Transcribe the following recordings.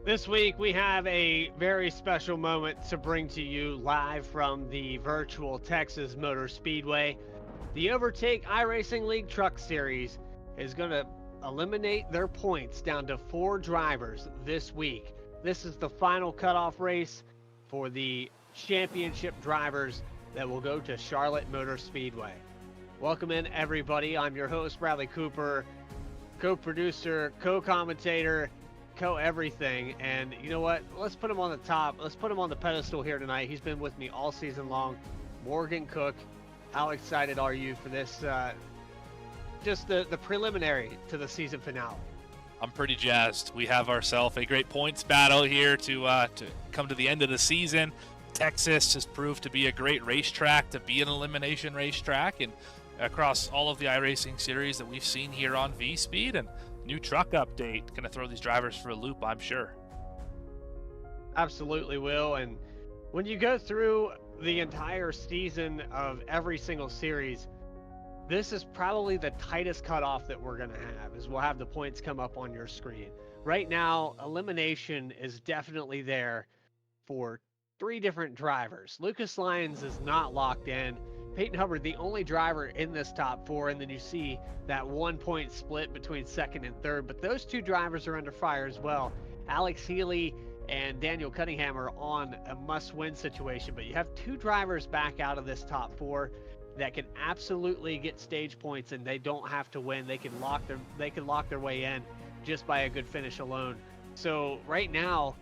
This week, we have a very special moment to bring to you live from the virtual Texas Motor Speedway. The Overtake iRacing League Truck Series is going to eliminate their points down to 4 drivers this week. This is the final cutoff race for the championship drivers that will go to Charlotte Motor Speedway. Welcome in, everybody. I'm your host, Bradley Cooper, co-producer, co-commentator, everything. And you know what? Let's put him on the top. Let's put him on the pedestal here tonight. He's been with me all season long. Morgan Cook, how excited are you for this? Just the preliminary to the season finale. I'm pretty jazzed. We have ourselves a great points battle here to come to the end of the season. Texas has proved to be a great racetrack, to be an elimination racetrack, and across all of the iRacing series that we've seen here on V-Speed, and new truck update going to throw these drivers for a loop, I'm sure. Absolutely will. And when you go through the entire season of every single series, this is probably the tightest cutoff that we're going to have, is we'll have the points come up on your screen. Right now, elimination is definitely there for 3 different drivers. Lucas Lyons is not locked in. Peyton Hubbard, the only driver in this top 4, and then you see that 1-point split between second and third. But those 2 drivers are under fire as well. Alex Healy and Daniel Cunningham are on a must-win situation, but you have 2 drivers back out of this top 4 that can absolutely get stage points, and they don't have to win. They can lock their way in just by a good finish alone. So right now,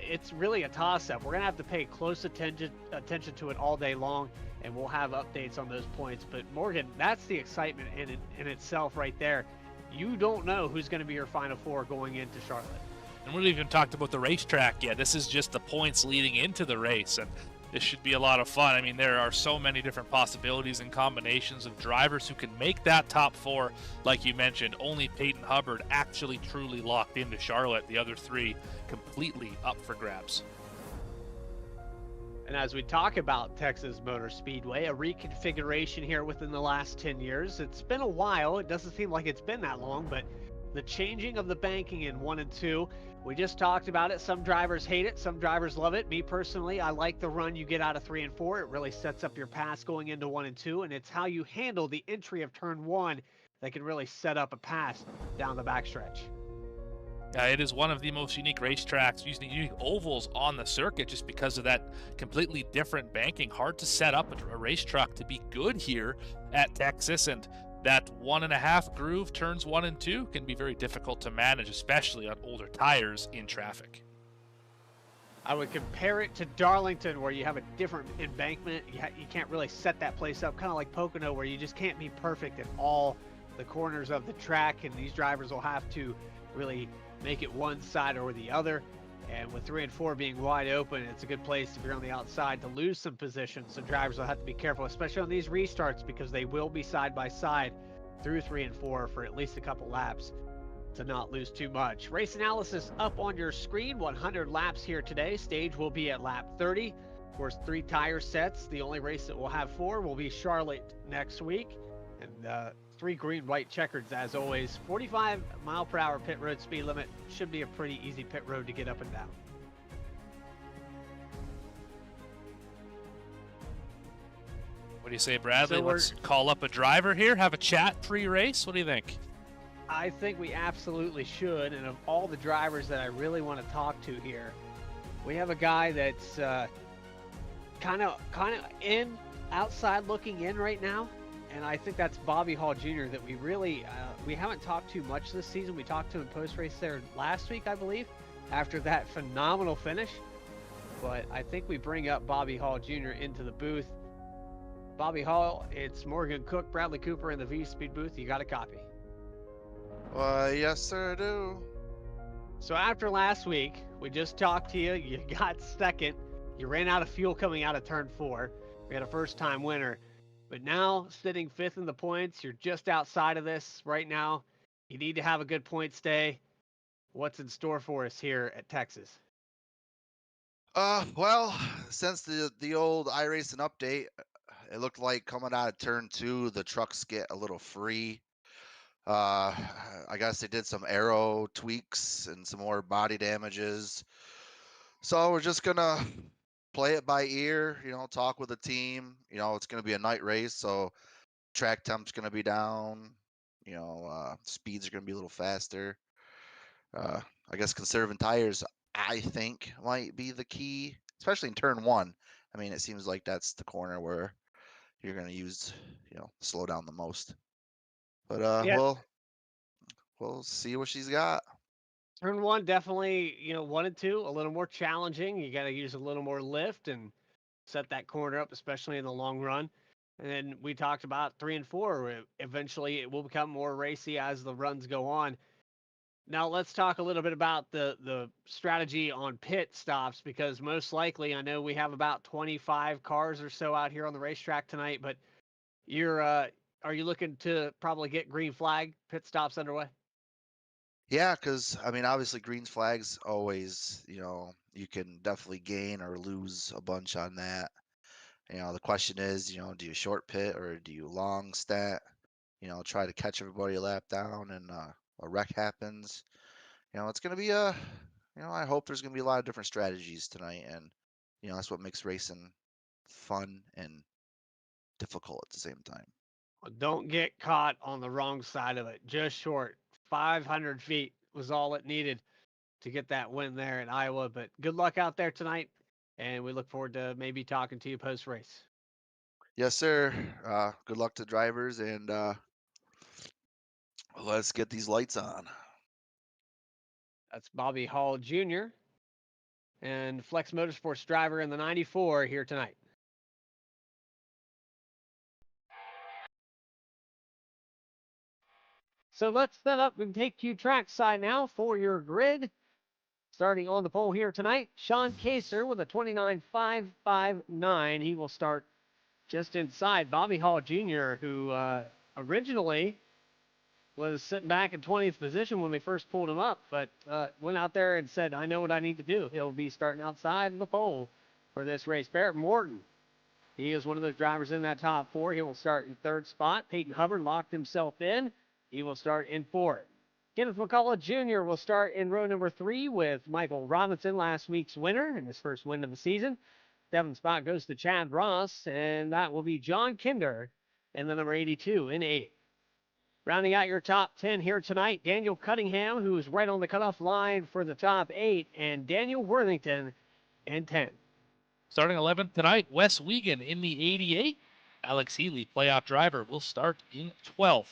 it's really a toss-up. We're gonna have to pay close attention to it all day long, and we'll have updates on those points. But Morgan, that's the excitement in itself right there. You don't know who's going to be your final 4 going into Charlotte. And we haven't even talked about the racetrack yet. This is just the points leading into the race, and this should be a lot of fun. I mean, there are so many different possibilities and combinations of drivers who can make that top 4. Like you mentioned, only Peyton Hubbard actually truly locked into Charlotte. The other 3 completely up for grabs. And as we talk about Texas Motor Speedway, a reconfiguration here within the last 10 years. It's been a while. It doesn't seem like it's been that long, but the changing of the banking in 1 and 2, we just talked about it. Some drivers hate it. Some drivers love it. Me personally, I like the run you get out of 3 and 4. It really sets up your pass going into 1 and 2, and it's how you handle the entry of turn 1 that can really set up a pass down the backstretch. It is one of the most unique racetracks, using unique ovals on the circuit, just because of that completely different banking. Hard to set up a race truck to be good here at Texas, and that 1.5 groove turns 1 and 2 can be very difficult to manage, especially on older tires in traffic. I would compare it to Darlington, where you have a different embankment. You can't really set that place up, kind of like Pocono, where you just can't be perfect at all the corners of the track, and these drivers will have to really make it one side or the other. And with 3 and 4 being wide open, it's a good place if you're on the outside to lose some position. So drivers will have to be careful, especially on these restarts, because they will be side by side through 3 and 4 for at least a couple laps to not lose too much. Race analysis up on your screen. 100 laps here today. Stage will be at lap 30. Of course, 3 tire sets. The only race that we'll have 4 will be Charlotte next week. And 3 green-white checkers as always. 45-mile-per-hour pit road speed limit. Should be a pretty easy pit road to get up and down. What do you say, Bradley? So Let's call up a driver here, have a chat pre-race. What do you think? I think we absolutely should. And of all the drivers that I really want to talk to here, we have a guy that's kind of in, outside looking in right now. And I think that's Bobby Hall Jr. that we really, we haven't talked too much this season. We talked to him post-race there last week, I believe, after that phenomenal finish. But I think we bring up Bobby Hall Jr. into the booth. Bobby Hall, it's Morgan Cook, Bradley Cooper in the V-Speed booth. You got a copy? Yes, sir, I do. So after last week, we just talked to you. You got second. You ran out of fuel coming out of turn 4. We had a first-time winner. But now, sitting 5th in the points, you're just outside of this right now. You need to have a good points day. What's in store for us here at Texas? Well, since the old iRacing update, it looked like coming out of turn 2, the trucks get a little free. Uh, I guess they did some aero tweaks and some more body damages. So we're just gonna play it by ear, talk with the team. It's gonna be a night race, so track temp's gonna be down. Speeds are gonna be a little faster. Uh, I guess conserving tires, I think, might be the key, especially in turn one. I mean, it seems like that's the corner where you're gonna use, slow down the most. But Yeah, we'll see what she's got. turn one definitely, 1 and 2, a little more challenging. You got to use a little more lift and set that corner up, especially in the long run. And then we talked about 3 and 4. Eventually, it will become more racy as the runs go on. Now let's talk a little bit about the strategy on pit stops, because most likely I know we have about 25 cars or so out here on the racetrack tonight, but you're are you looking to probably get green flag pit stops underway? Yeah, because I mean, obviously, greens flags always, you can definitely gain or lose a bunch on that. The question is, do you short pit or do you long stat? Try to catch everybody a lap down and a wreck happens. It's going to be I hope there's going to be a lot of different strategies tonight. And, that's what makes racing fun and difficult at the same time. Well, don't get caught on the wrong side of it. Just short. 500 feet was all it needed to get that win there in Iowa. But good luck out there tonight, and we look forward to maybe talking to you post race. Yes, sir. Good luck to drivers and let's get these lights on. That's Bobby Hall Jr. and Flex Motorsports driver in the 94 here tonight. So let's set up and take you trackside now for your grid. Starting on the pole here tonight, Sean Kaser with a 29.559. He will start just inside Bobby Hall Jr., who originally was sitting back in 20th position when we first pulled him up, but went out there and said, I know what I need to do. He'll be starting outside the pole for this race. Barrett Morton, he is one of those drivers in that top four. He will start in third spot. Peyton Hubbard locked himself in. He will start in fourth. Kenneth McCullough Jr. will start in row number 3 with Michael Robinson, last week's winner and his first win of the season. 7th spot goes to Chad Ross, and that will be John Kinder in the number 82 in 8th. Rounding out your top 10 here tonight, Daniel Cunningham, who is right on the cutoff line for the top 8, and Daniel Worthington in 10. Starting 11th tonight, Wes Wiegand in the 88. Alex Healy, playoff driver, will start in 12th.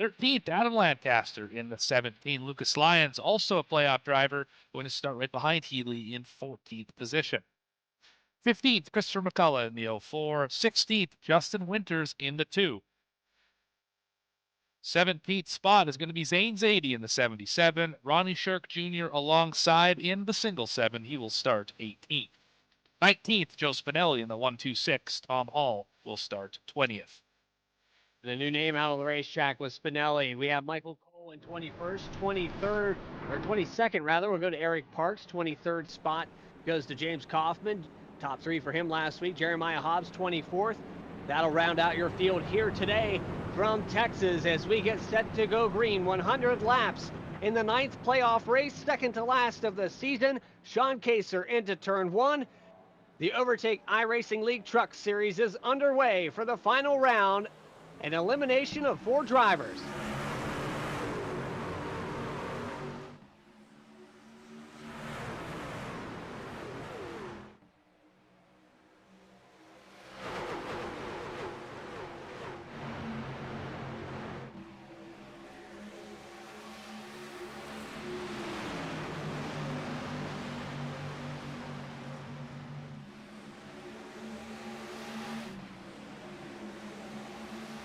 13th, Adam Lancaster in the 17. Lucas Lyons, also a playoff driver, going to start right behind Healy in 14th position. 15th, Christopher McCullough in the 04. 16th, Justin Winters in the 2. 17th spot is going to be Zane Zadie in the 77. Ronnie Shirk Jr. alongside in the single 7. He will start 18th. 19th, Joe Spinelli in the 126. Tom Hall will start 20th. The new name out on the racetrack was Spinelli. We have Michael Cole in 21st, 23rd, or 22nd rather. We'll go to Eric Parks. 23rd spot goes to James Kaufman. Top 3 for him last week. Jeremiah Hobbs, 24th. That'll round out your field here today from Texas as we get set to go green. 100 laps in the 9th playoff race, second to last of the season. Sean Kaser into turn 1. The Overtake iRacing League Truck Series is underway for the final round. An elimination of 4 drivers.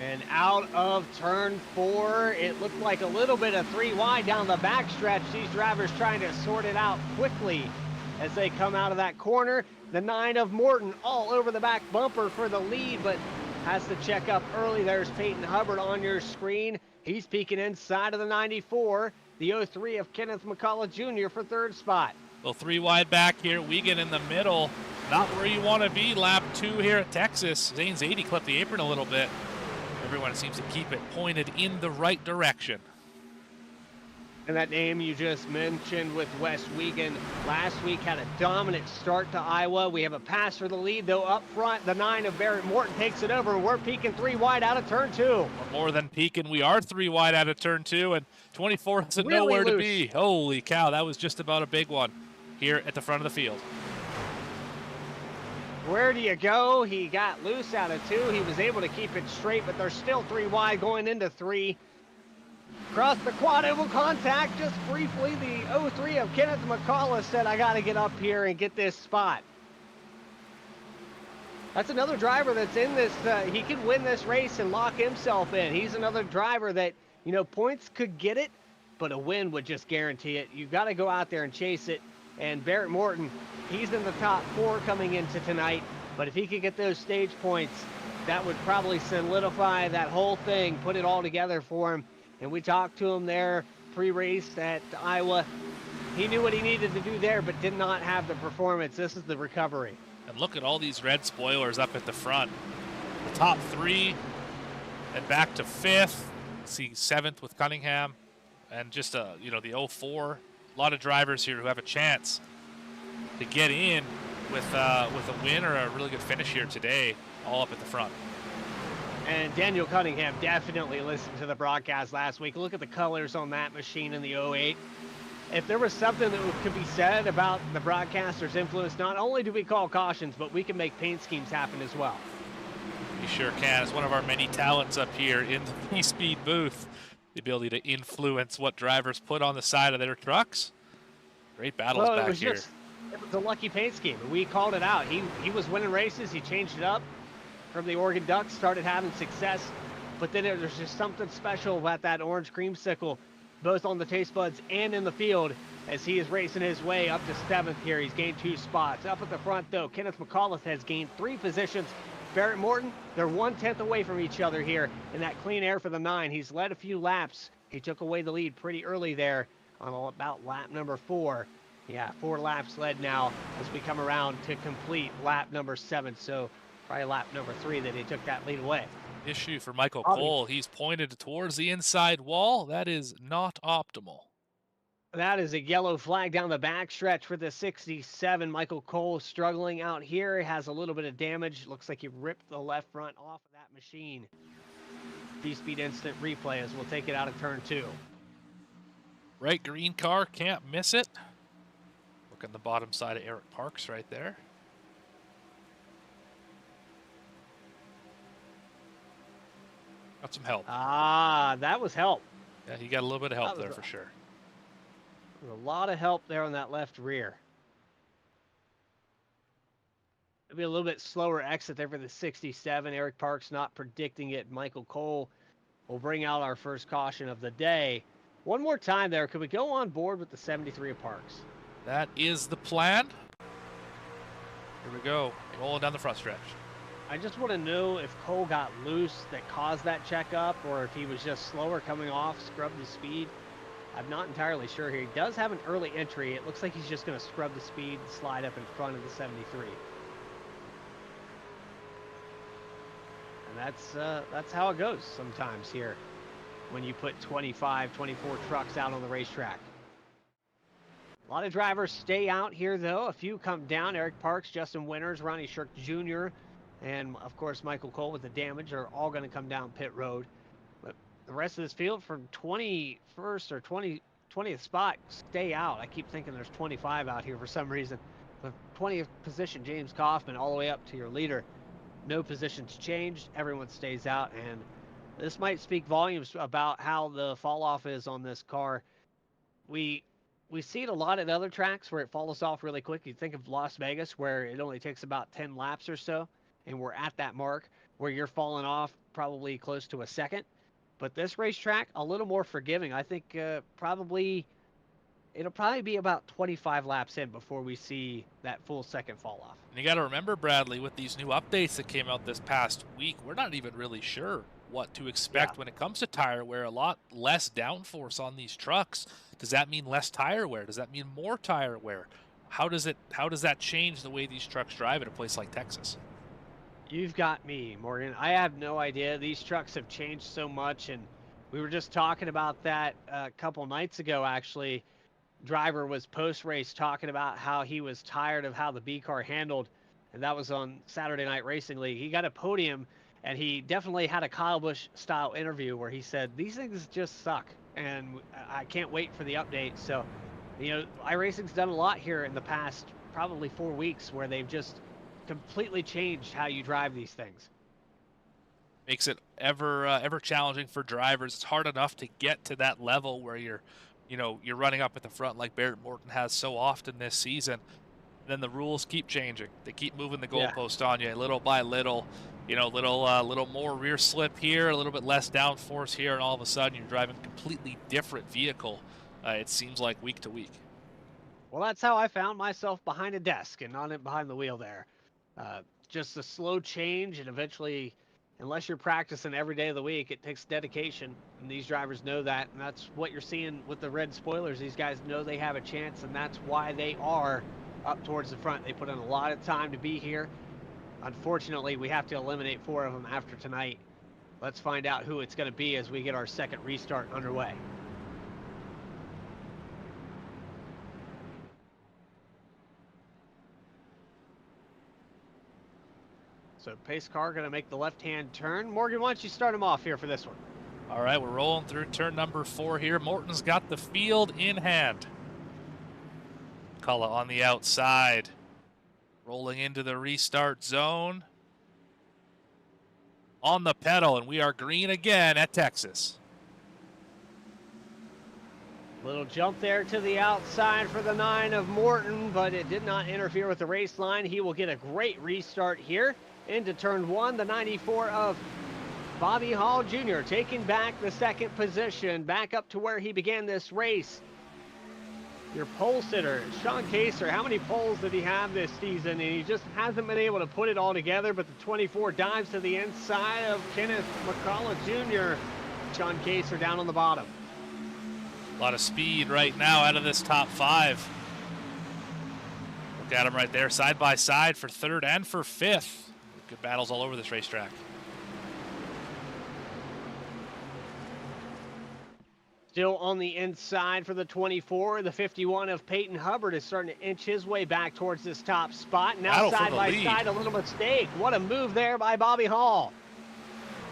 And out of turn 4, it looked like a little bit of 3 wide down the backstretch. These drivers trying to sort it out quickly as they come out of that corner. The 9 of Morton all over the back bumper for the lead, but has to check up early. There's Peyton Hubbard on your screen. He's peeking inside of the 94. The 03 of Kenneth McCullough Jr. for third spot. Well, 3 wide back here. Wiegand in the middle. Not where you want to be. Lap 2 here at Texas. Zane Zadie clipped the apron a little bit. Everyone seems to keep it pointed in the right direction. And that name you just mentioned with Wes Wiegand last week had a dominant start to Iowa. We have a pass for the lead, though, up front. The 9 of Barrett Morton takes it over, and we're peaking 3 wide out of turn 2. We're more than peaking. We are 3 wide out of turn 2, and 24 doesn't know where to be. Holy cow, that was just about a big one here at the front of the field. Where do you go? He got loose out of 2. He was able to keep it straight, but there's still 3 wide going into 3. Across the quad oval contact, just briefly, the 03 of Kenneth McCullough said, I got to get up here and get this spot. That's another driver that's in this. He could win this race and lock himself in. He's another driver that, you know, points could get it, but a win would just guarantee it. You got to go out there and chase it. And Barrett Morton, he's in the top 4 coming into tonight. But if he could get those stage points, that would probably solidify that whole thing, put it all together for him. And we talked to him there pre-race at Iowa. He knew what he needed to do there, but did not have the performance. This is the recovery. And look at all these red spoilers up at the front. The top 3 and back to 5th. See 7th with Cunningham. And just, you know, the 04. A lot of drivers here who have a chance to get in with a win or a really good finish here today, all up at the front. And Daniel Cunningham definitely listened to the broadcast last week. Look at the colors on that machine in the 08. If there was something that could be said about the broadcaster's influence, not only do we call cautions, but we can make paint schemes happen as well. We sure can. It's one of our many talents up here in the P-Speed booth. The ability to influence what drivers put on the side of their trucks. Great battles back here. It was a lucky paint scheme. We called it out. He was winning races. He changed it up from the Oregon Ducks, started having success. But then there's just something special about that orange creamsicle, both on the taste buds and in the field, as he is racing his way up to 7th here. He's gained 2 spots. Up at the front, though, Kenneth McCullough has gained 3 positions. Barrett Morton, they're 1/10 away from each other here in that clean air for the 9. He's led a few laps. He took away the lead pretty early there on about lap number 4. Yeah, 4 laps led now as we come around to complete lap number 7. So probably lap number 3 that he took that lead away. Issue for Michael Cole. He's pointed towards the inside wall. That is not optimal. That is a yellow flag down the backstretch for the 67. Michael Cole struggling out here. Has a little bit of damage. Looks like he ripped the left front off of that machine. V-Speed instant replay as we'll take it out of turn 2. Right green car, can't miss it. Look on the bottom side of Eric Parks right there. Got some help. Ah, that was help. Yeah, he got a little bit of help there for sure. A lot of help there on that left rear. Maybe a little bit slower exit there for the 67. Eric Parks not predicting it. Michael Cole will bring out our first caution of the day. One more time there. Could we go on board with the 73 of Parks? That is the plan. Here we go. Rolling down the front stretch. I just want to know if Cole got loose that caused that checkup, or if he was just slower coming off, scrubbed his speed. I'm not entirely sure here. He does have an early entry. It looks like he's just going to scrub the speed and slide up in front of the 73. And that's how it goes sometimes here when you put 25, 24 trucks out on the racetrack. A lot of drivers stay out here, though. A few come down. Eric Parks, Justin Winters, Ronnie Shirk Jr., and, of course, Michael Cole with the damage are all going to come down pit road. But the rest of this field from 21st or 20th spot stay out. I keep thinking there's 25 out here for some reason. But 20th position, James Kaufman, all the way up to your leader. No positions changed. Everyone stays out. And this might speak volumes about how the fall off is on this car. We see it a lot at other tracks where it falls off really quick. You think of Las Vegas, where it only takes about 10 laps or so, and we're at that mark where you're falling off probably close to a second. But this racetrack, a little more forgiving. I think it'll probably be about 25 laps in before we see that full second fall off. And you got to remember, Bradley, with these new updates that came out this past week, we're not even really sure what to expect when it comes to tire wear. A lot less downforce on these trucks. Does that mean less tire wear? Does that mean more tire wear? How does that change the way these trucks drive at a place like Texas? You've got me, Morgan. I have no idea. These trucks have changed so much, and we were just talking about that a couple nights ago, actually. Driver was post-race talking about how he was tired of how the B car handled, and that was on Saturday Night Racing League. He got a podium, and he definitely had a Kyle Busch-style interview where he said, these things just suck, and I can't wait for the update. So, iRacing's done a lot here in the past probably 4 weeks where they've just completely changed how you drive these things. Makes it ever challenging for drivers. It's hard enough to get to that level where you're running up at the front like Barrett Morton has so often this season. Then the rules keep changing. They keep moving the goalpost on you little by little. Little more rear slip here, a little bit less downforce here, and all of a sudden you're driving a completely different vehicle. It seems like week to week. Well, that's how I found myself behind a desk and not behind the wheel there. Just a slow change, and eventually, unless you're practicing every day of the week, it takes dedication, and these drivers know that, and that's what you're seeing with the red spoilers. These guys know they have a chance, and that's why they are up towards the front. They put in a lot of time to be here. Unfortunately, we have to eliminate 4 of them after tonight. Let's find out who it's going to be as we get our second restart underway. So pace car going to make the left-hand turn. Morgan, why don't you start him off here for this one? All right, we're rolling through turn number 4 here. Morton's got the field in hand. Cullen on the outside. Rolling into the restart zone. On the pedal, and we are green again at Texas. Little jump there to the outside for the 9 of Morton, but it did not interfere with the race line. He will get a great restart here into turn 1. The 94 of Bobby Hall Jr. taking back the second position, back up to where he began this race. Your pole sitter, Sean Kaser, how many poles did he have this season? And he just hasn't been able to put it all together, but the 24 dives to the inside of Kenneth McCullough Jr. Sean Kaser down on the bottom. A lot of speed right now out of this top 5. Look at them right there, side by side for 3rd and for 5th. Good battles all over this racetrack. Still on the inside for the 24. The 51 of Peyton Hubbard is starting to inch his way back towards this top spot. Now side by side, a little mistake. What a move there by Bobby Hall.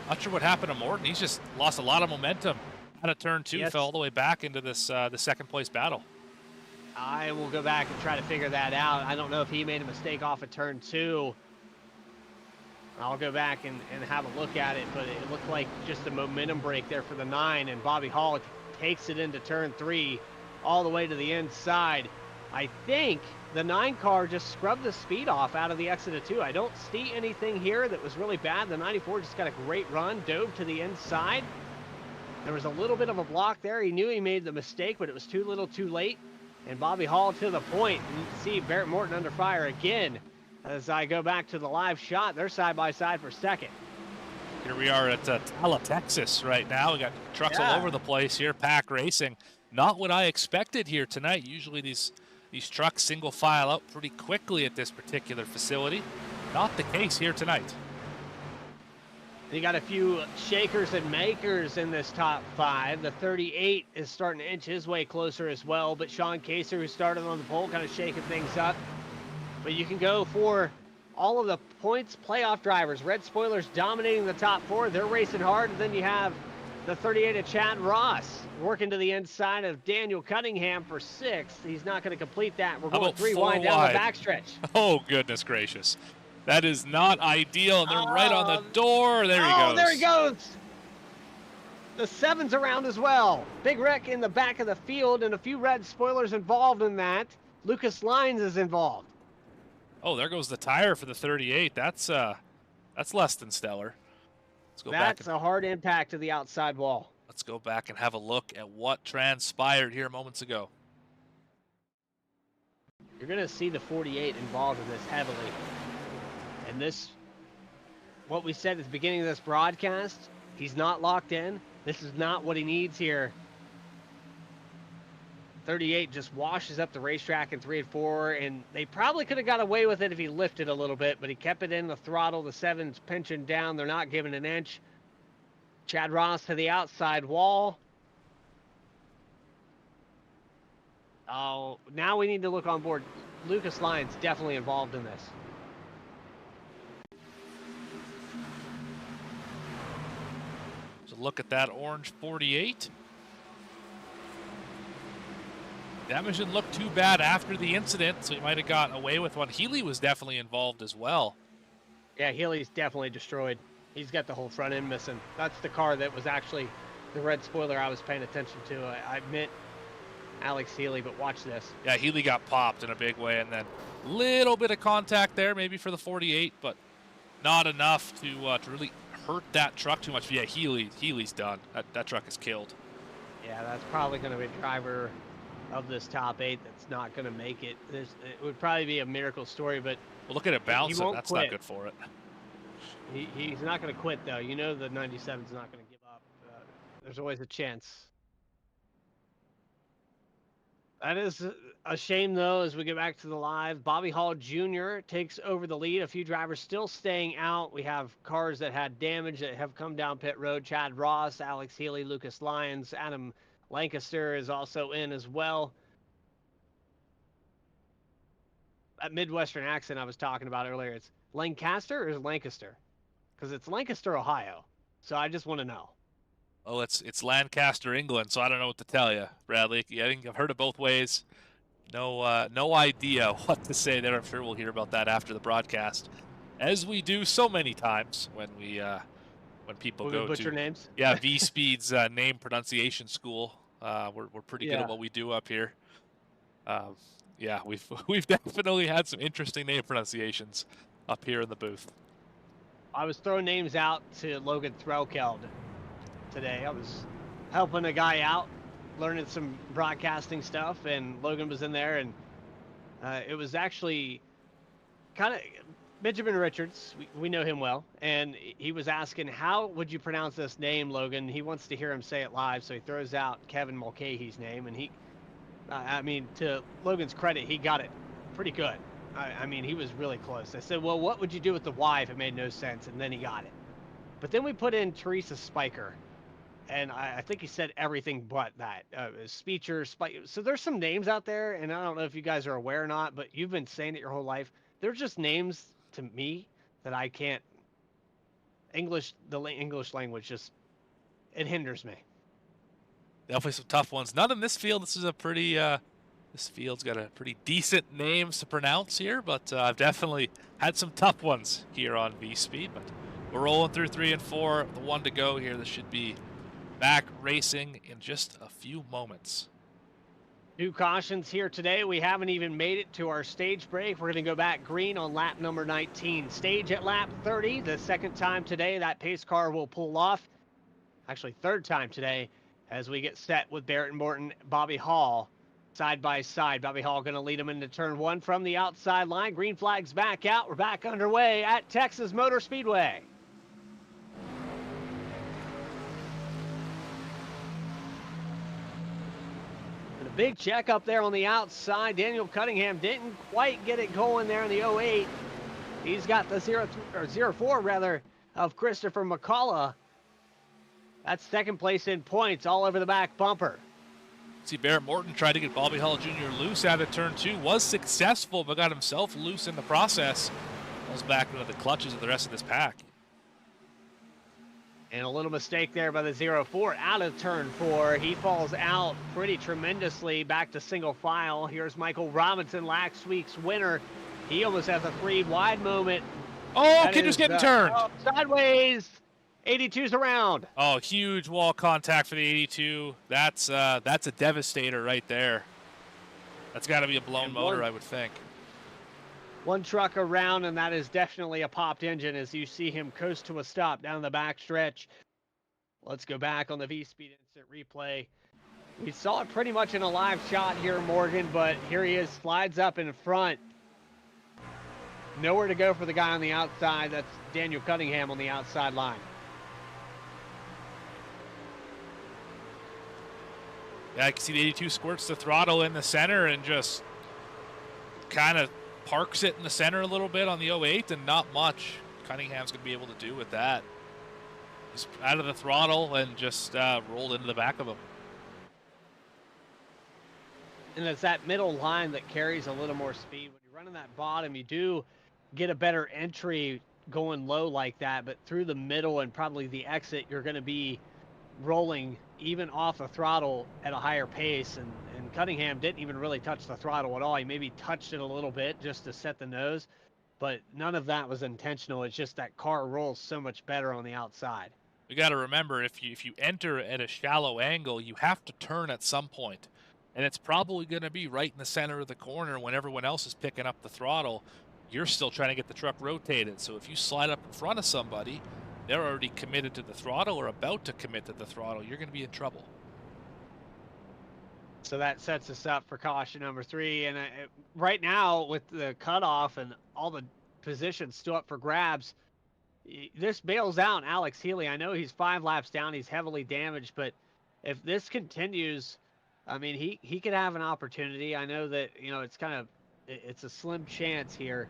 Not sure what happened to Morton. He's just lost a lot of momentum. Out of turn 2, fell all the way back into this the second place battle. I will go back and try to figure that out. I don't know if he made a mistake off of turn 2. I'll go back and have a look at it, but it looked like just a momentum break there for the 9, and Bobby Hall takes it into turn 3 all the way to the inside. I think the 9 car just scrubbed the speed off out of the exit of 2. I don't see anything here that was really bad. The 94 just got a great run, dove to the inside. There was a little bit of a block there. He knew he made the mistake, but it was too little too late. And Bobby Hall to the point. And you can see Barrett Morton under fire again. As I go back to the live shot, they're side by side for second. Here we are at Tala, Texas right now. We got trucks all over the place here, pack racing. Not what I expected here tonight. Usually these trucks single file out pretty quickly at this particular facility. Not the case here tonight. You got a few shakers and makers in this top 5. The 38 is starting to inch his way closer as well, but Sean Kaser, who started on the pole, kind of shaking things up. But you can go for all of the points playoff drivers. Red Spoilers dominating the top 4. They're racing hard. And then you have the 38 of Chad Ross working to the inside of Daniel Cunningham for 6th. He's not going to complete that. We're going 3 wide down the backstretch. Oh, goodness gracious. That is not ideal. And they're right on the door. There he goes. Oh, there he goes. The 7's around as well. Big wreck in the back of the field and a few Red Spoilers involved in that. Lucas Lyons is involved. Oh, there goes the tire for the 38. That's less than stellar. Let's go back. That's a hard impact to the outside wall. Let's go back and have a look at what transpired here moments ago. You're going to see the 48 involved in this heavily. And this, what we said at the beginning of this broadcast, he's not locked in. This is not what he needs here. 38 just washes up the racetrack in 3 and 4, and they probably could have got away with it if he lifted a little bit, but he kept it in the throttle. The 7's pinching down. They're not giving an inch. Chad Ross to the outside wall. Oh, now we need to look on board. Lucas Lyons definitely involved in this. So look at that orange 48. Damage didn't look too bad after the incident, so he might have gotten away with one. Healy was definitely involved as well. Yeah, Healy's definitely destroyed. He's got the whole front end missing. That's the car that was actually the red spoiler I was paying attention to. I meant Alex Healy, but watch this. Yeah, Healy got popped in a big way, and then a little bit of contact there maybe for the 48, but not enough to really hurt that truck too much. But yeah, Healy's done. That truck is killed. Yeah, that's probably going to be a driver of this top 8 that's not going to make it. It would probably be a miracle story, but well, look at it bouncing. That's quit. Not good for it. He's not going to quit, though. You know the 97's not going to give up. There's always a chance. That is a shame, though, as we get back to the live. Bobby Hall Jr. takes over the lead. A few drivers still staying out. We have cars that had damage that have come down pit road. Chad Ross, Alex Healy, Lucas Lyons, Adam Lancaster is also in as well. That Midwestern accent I was talking about earlier, it's Lancaster or is it Lancaster? Because it's Lancaster, Ohio. So I just want to know. Oh, it's Lancaster, England, so I don't know what to tell you, Bradley. I think I've heard it both ways. No idea what to say there. I'm sure we'll hear about that after the broadcast, as we do so many times when people go butcher to names. Yeah, V Speed's name pronunciation school. We're pretty good at what we do up here. Yeah, we've definitely had some interesting name pronunciations up here in the booth. I was throwing names out to Logan Threlkeld today. I was helping a guy out, learning some broadcasting stuff, and Logan was in there, and it was actually kind of Benjamin Richards. We know him well, and he was asking, how would you pronounce this name, Logan? He wants to hear him say it live, so he throws out Kevin Mulcahy's name, and I mean, to Logan's credit, he got it pretty good. I mean, he was really close. I said, well, what would you do with the Y if it made no sense? And then he got it. But then we put in Teresa Spiker, and I think he said everything but that. Speecher, Spiker. So there's some names out there, and I don't know if you guys are aware or not, but you've been saying it your whole life. They're just names to me that I can't. The English language just, it hinders me. Definitely some tough ones. None in this field. This is a pretty. This field's got a pretty decent names to pronounce here, but I've definitely had some tough ones here on V Speed. But we're rolling through 3 and 4. The one to go here. This should be back racing in just a few moments. 2 cautions here today. We haven't even made it to our stage break. We're going to go back green on lap number 19. Stage at lap 30. The second time today that pace car will pull off. Actually, third time today as we get set with Barrett Morton, Bobby Hall. Side by side, Bobby Hall going to lead him into turn 1 from the outside line. Green flag's back out. We're back underway at Texas Motor Speedway. And a big check up there on the outside. Daniel Cunningham didn't quite get it going there in the 08. He's got the 04 rather of Christopher McCullough. That's second place in points all over the back bumper. See, Barrett Morton tried to get Bobby Hall Jr. loose out of turn 2. Was successful, but got himself loose in the process. Falls back into the clutches of the rest of this pack. And a little mistake there by the 04 out of turn 4. He falls out pretty tremendously back to single file. Here's Michael Robinson, last week's winner. He almost has a 3 wide moment. Oh, kid just getting turned. Sideways. 82's around. Oh, huge wall contact for the 82. That's a devastator right there. That's got to be a blown motor, I would think. One truck around, and that is definitely a popped engine as you see him coast to a stop down the back stretch. Let's go back on the V-Speed instant replay. We saw it pretty much in a live shot here, Morgan, but here he is, slides up in front. Nowhere to go for the guy on the outside. That's Daniel Cunningham on the outside line. Yeah, I can see the 82 squirts the throttle in the center and just kind of parks it in the center a little bit on the 08, and not much Cunningham's going to be able to do with that. Just out of the throttle and just rolled into the back of him. And it's that middle line that carries a little more speed. When you're running that bottom, you do get a better entry going low like that, but through the middle and probably the exit, you're going to be rolling even off the throttle at a higher pace. And Cunningham didn't even really touch the throttle at all. He maybe touched it a little bit just to set the nose, but none of that was intentional. It's just that car rolls so much better on the outside. You got to remember, if you enter at a shallow angle, you have to turn at some point. And it's probably going to be right in the center of the corner when everyone else is picking up the throttle. You're still trying to get the truck rotated. So if you slide up in front of somebody, they're already committed to the throttle or about to commit to the throttle, you're going to be in trouble. So that sets us up for caution number 3. And right now, with the cutoff and all the positions still up for grabs, this bails out Alex Healy. I know he's 5 laps down. He's heavily damaged, but if this continues, I mean, he could have an opportunity. I know that, it's a slim chance here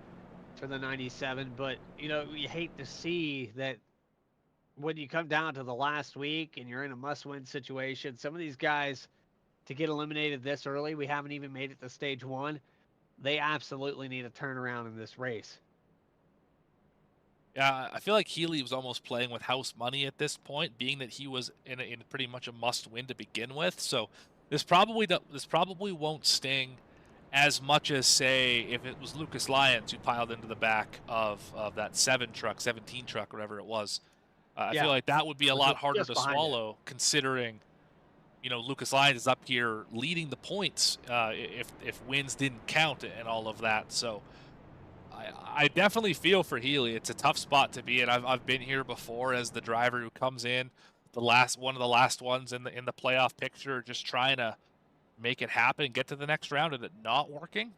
for the 97, but, you hate to see that when you come down to the last week and you're in a must-win situation. Some of these guys, to get eliminated this early, we haven't even made it to stage 1. They absolutely need a turnaround in this race. Yeah, I feel like Healy was almost playing with house money at this point, being that he was in pretty much a must-win to begin with. So this probably won't sting as much as, say, if it was Lucas Lyons who piled into the back of that 17 truck, whatever it was. I feel like that would be a lot harder to swallow, considering, Lucas Lyons is up here leading the points if wins didn't count and all of that. So I definitely feel for Healy. It's a tough spot to be in. I've been here before as the driver who comes in one of the last ones in the playoff picture, just trying to make it happen, get to the next round, and it not working.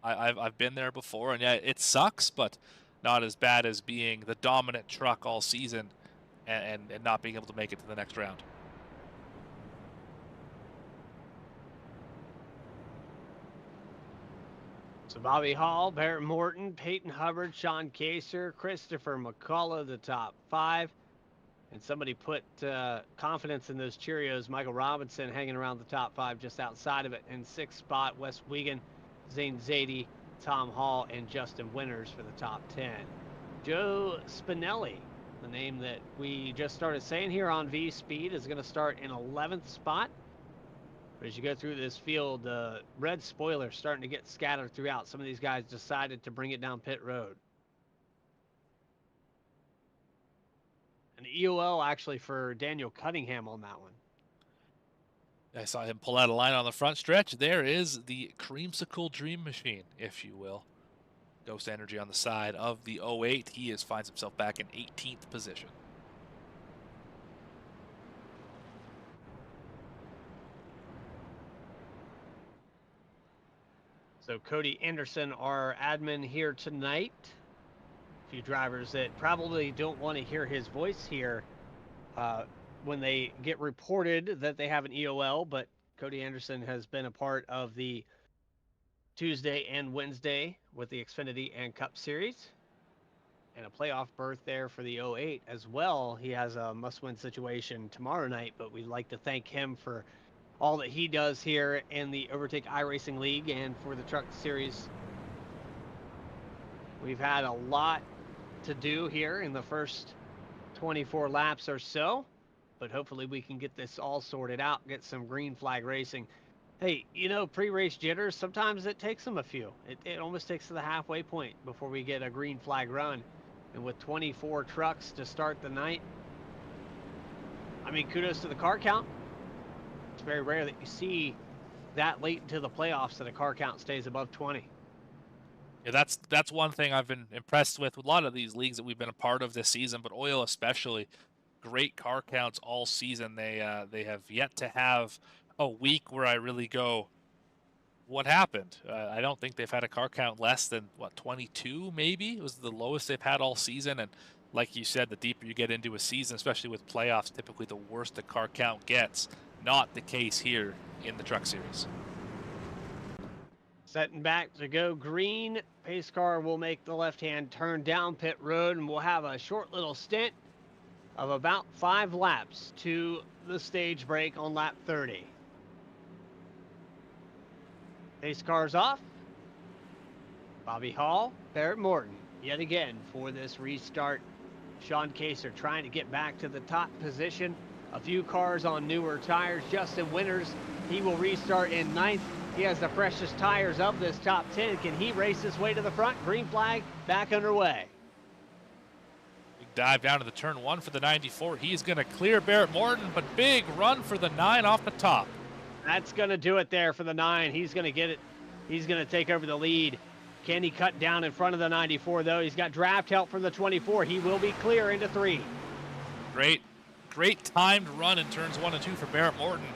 I've been there before, and yeah, it sucks, but not as bad as being the dominant truck all season and not being able to make it to the next round. So Bobby Hall, Barrett Morton, Peyton Hubbard, Sean Kaser, Christopher McCullough, the top 5. And somebody put confidence in those Cheerios. Michael Robinson hanging around the top 5 just outside of it. In 6th spot, Wes Wiegand, Zane Zadie, Tom Hall, and Justin Winters for the top 10. Joe Spinelli, the name that we just started saying here on V Speed, is going to start in 11th spot. But as you go through this field, red spoilers starting to get scattered throughout. Some of these guys decided to bring it down pit road. An EOL actually for Daniel Cunningham on that one. I saw him pull out a line on the front stretch. There is the creamsicle dream machine, if you will. Ghost Energy on the side of the 08. He finds himself back in 18th position. So Cody Anderson, our admin here tonight. A few drivers that probably don't want to hear his voice here when they get reported that they have an EOL, but Cody Anderson has been a part of the Tuesday and Wednesday with the Xfinity and Cup Series, and a playoff berth there for the 08 as well. He has a must-win situation tomorrow night, but we'd like to thank him for all that he does here in the Overtake iRacing League and for the Truck Series. We've had a lot to do here in the first 24 laps or so, but hopefully we can get this all sorted out, get some green flag racing. Hey, pre-race jitters, sometimes it takes them a few. It almost takes to the halfway point before we get a green flag run. And with 24 trucks to start the night, I mean, kudos to the car count. It's very rare that you see that late into the playoffs that a car count stays above 20. Yeah, that's one thing I've been impressed with a lot of these leagues that we've been a part of this season, but OiL especially. Great car counts all season. They have yet to have a week where I really go, what happened? I don't think they've had a car count less than 22 maybe. It was the lowest they've had all season, and like you said, the deeper you get into a season, especially with playoffs, typically the worse the car count gets. not the case here in the Truck Series. Setting back to go green. Pace car will make the left-hand turn down pit road, and we'll have a short little stint of about 5 laps to the stage break on lap 30. Pace car's off. Bobby Hall, Barrett Morton, yet again for this restart. Sean Kaser trying to get back to the top position. A few cars on newer tires. Justin Winters, he will restart in 9th. He has the freshest tires of this top 10. Can he race his way to the front? Green flag back underway. Big dive down to the turn 1 for the 94. He's going to clear Barrett Morton, but big run for the 9 off the top. That's going to do it there for the 9. He's going to get it. He's going to take over the lead. Can he cut down in front of the 94, though? He's got draft help from the 24. He will be clear into 3. Great timed run in turns 1 and 2 for Barrett Morton.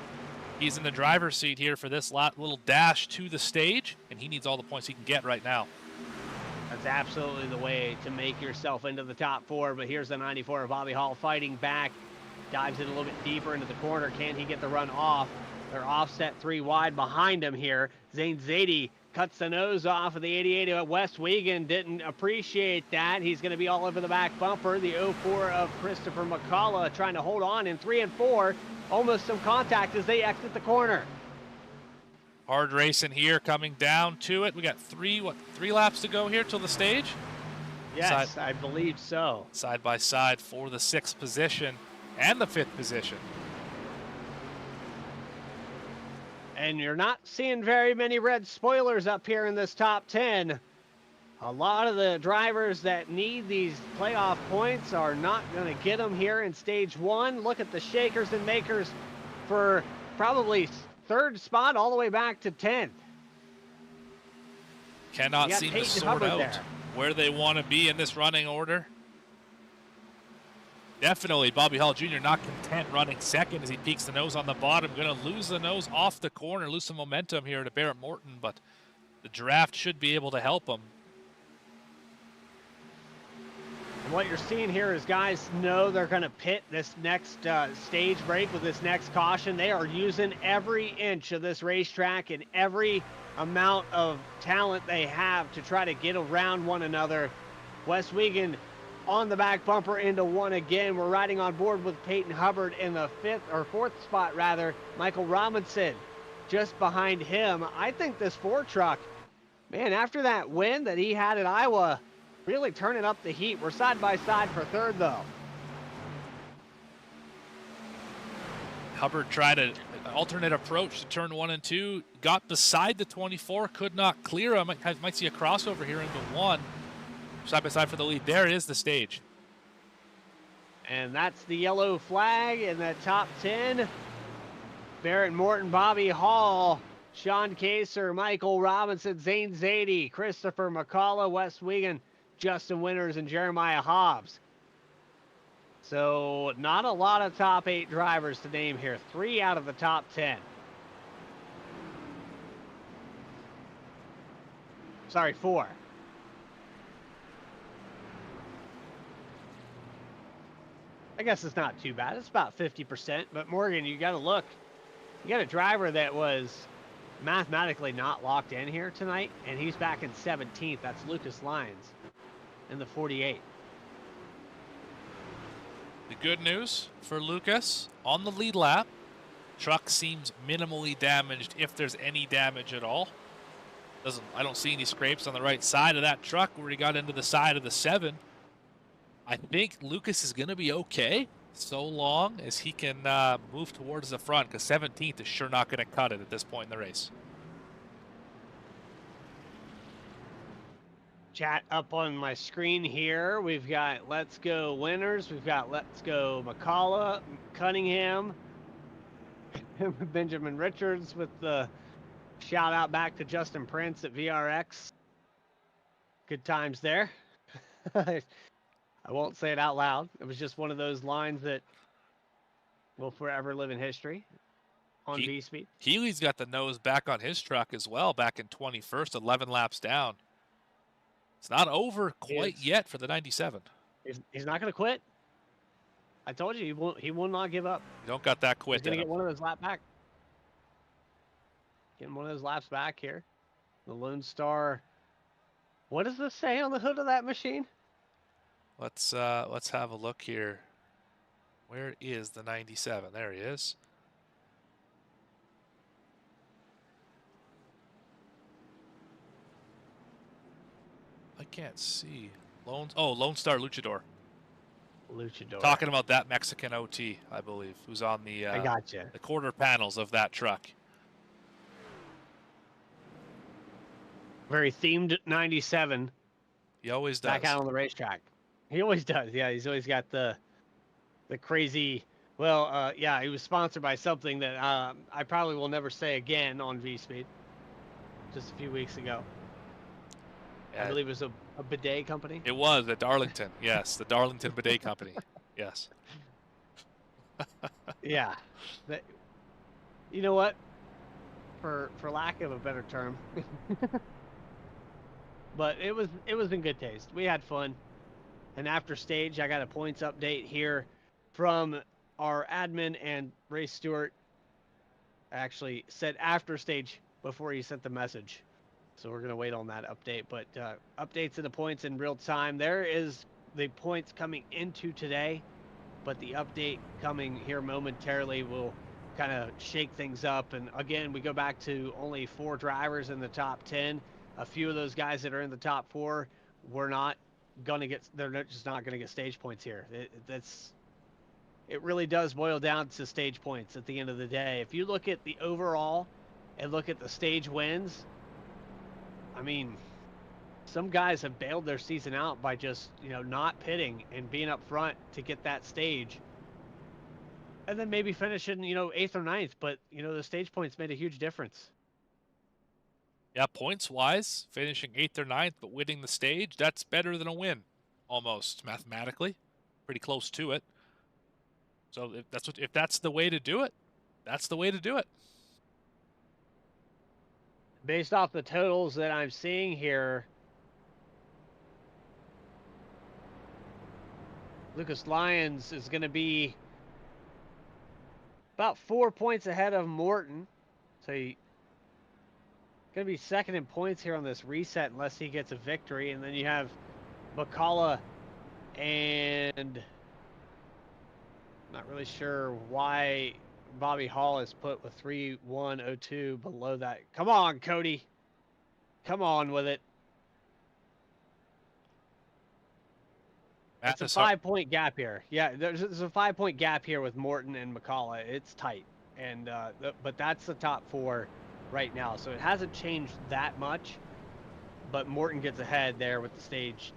He's in the driver's seat here for this little dash to the stage, and he needs all the points he can get right now. That's absolutely the way to make yourself into the top 4, but here's the 94 of Bobby Hall fighting back. Dives it a little bit deeper into the corner. Can he get the run off? They're offset 3 wide behind him here. Zane Zadie cuts the nose off of the 88 of West Wiegand. Didn't appreciate that. He's going to be all over the back bumper. The 04 of Christopher McCullough trying to hold on in 3 and 4. Almost some contact as they exit the corner. Hard racing here, coming down to it. We got 3 laps to go here till the stage? Yes, I believe so. Side by side for the 6th position and the 5th position. And you're not seeing very many red spoilers up here in this top 10. A lot of the drivers that need these playoff points are not going to get them here in stage 1. Look at the shakers and makers for probably 3rd spot all the way back to 10th. Cannot seem to sort out where they want to be in this running order. Definitely Bobby Hall Jr. not content running 2nd as he peeks the nose on the bottom. Going to lose the nose off the corner, lose some momentum here to Barrett Morton, but the draft should be able to help him. And what you're seeing here is guys know they're going to pit this next stage break with this next caution. They are using every inch of this racetrack and every amount of talent they have to try to get around one another. West Wiegand on the back bumper into 1 again. We're riding on board with Peyton Hubbard in the 4th spot rather. Michael Robinson just behind him. I think this Ford truck, man, after that win that he had at Iowa, really turning up the heat. We're side by side for 3rd though. Hubbard tried an alternate approach to turn 1 and 2, got beside the 24, could not clear him. Might see a crossover here into 1. Side by side for the lead. There is the stage. And that's the yellow flag in the top 10. Barrett Morton, Bobby Hall, Sean Kaser, Michael Robinson, Zane Zadie, Christopher McCullough, Wes Wiegand, Justin Winters, and Jeremiah Hobbs. So not a lot of top 8 drivers to name here. 3 out of the top 10. Sorry, 4. I guess it's not too bad. It's about 50%. But Morgan, you got to look. You got a driver that was mathematically not locked in here tonight, and he's back in 17th. That's Lucas Lyons in the 48. The good news for Lucas, on the lead lap, truck seems minimally damaged, if there's any damage at all. I don't see any scrapes on the right side of that truck where he got into the side of the 7. I think Lucas is going to be okay so long as he can move towards the front, because 17th is sure not going to cut it at this point in the race. Chat up on my screen here. We've got Let's Go Winners. We've got Let's Go McCullough, Cunningham, Benjamin Richards with the shout out back to Justin Prince at VRX. Good times there. I won't say it out loud. It was just one of those lines that will forever live in history on V-Speed. Healy's got the nose back on his truck as well, back in 21st, 11 laps down. It's not over quite yet for the 97. He's not going to quit. I told you he will not give up. You don't got that He's quit gonna in get him. one of those laps back. Getting one of those laps back here. The Lone Star. What does this say on the hood of that machine? Let's have a look here. Where is the 97? There he is. I can't see. Lone Star Luchador. Luchador. Talking about that Mexican OT, I believe, who's on the I gotcha. the quarter panels of that truck. Very themed 97. He always does. Back out on the racetrack. He always does. Yeah, he's always got the crazy. Well, yeah, he was sponsored by something that I probably will never say again on V-Speed. Just a few weeks ago. Yeah, I believe it was a bidet company. it was the Darlington. Yes, the Darlington Bidet Company. Yes. Yeah. You know what? For lack of a better term. But it was in good taste. We had fun. And after stage, I got a points update here from our admin and race steward. Actually said after stage before he sent the message. So we're going to wait on that update. But updates of the points in real time. There is the points coming into today. But the update coming here momentarily will kind of shake things up. And again, we go back to only 4 drivers in the top 10. A few of those guys that are in the top 4 were not going to get, they're just not going to get stage points here. It really does boil down to stage points at the end of the day. If you look at the overall and look at the stage wins, I mean, some guys have bailed their season out by just, not pitting and being up front to get that stage. And then maybe finishing, 8th or 9th, but, the stage points made a huge difference. Yeah, points-wise, finishing 8th or 9th, but winning the stage, that's better than a win, almost, mathematically. Pretty close to it. So if that's the way to do it, that's the way to do it. Based off the totals that I'm seeing here, Lucas Lyons is going to be about 4 points ahead of Morton. So he's going to be second in points here on this reset unless he gets a victory. And then you have McCullough and not really sure why Bobby Hall is put with 3-1-0-2 below that. Come on, Cody. Come on with it. It's a 5-point gap here. Yeah, there's a 5-point gap here with Morton and McCullough. It's tight. And but that's the top 4 right now. So it hasn't changed that much. But Morton gets ahead there with the stage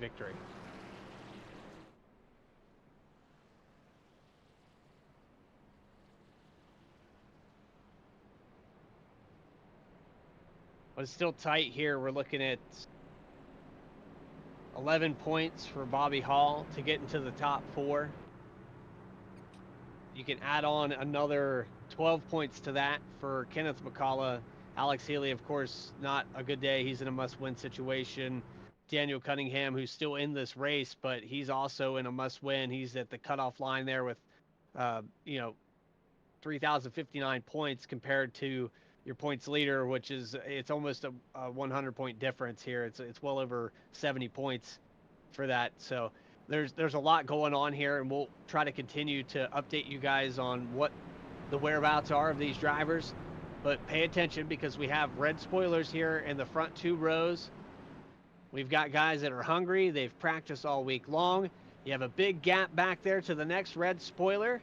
victory. But it's still tight here. We're looking at 11 points for Bobby Hall to get into the top 4. You can add on another 12 points to that for Kenneth McCullough. Alex Healy, of course, not a good day. He's in a must-win situation. Daniel Cunningham, who's still in this race, but he's also in a must-win. He's at the cutoff line there with, 3,059 points compared to your points leader, which is, it's almost a 100-point difference here. It's well over 70 points for that. So there's a lot going on here, and we'll try to continue to update you guys on what the whereabouts are of these drivers. But pay attention because we have red spoilers here in the front 2 rows. We've got guys that are hungry. They've practiced all week long. You have a big gap back there to the next red spoiler.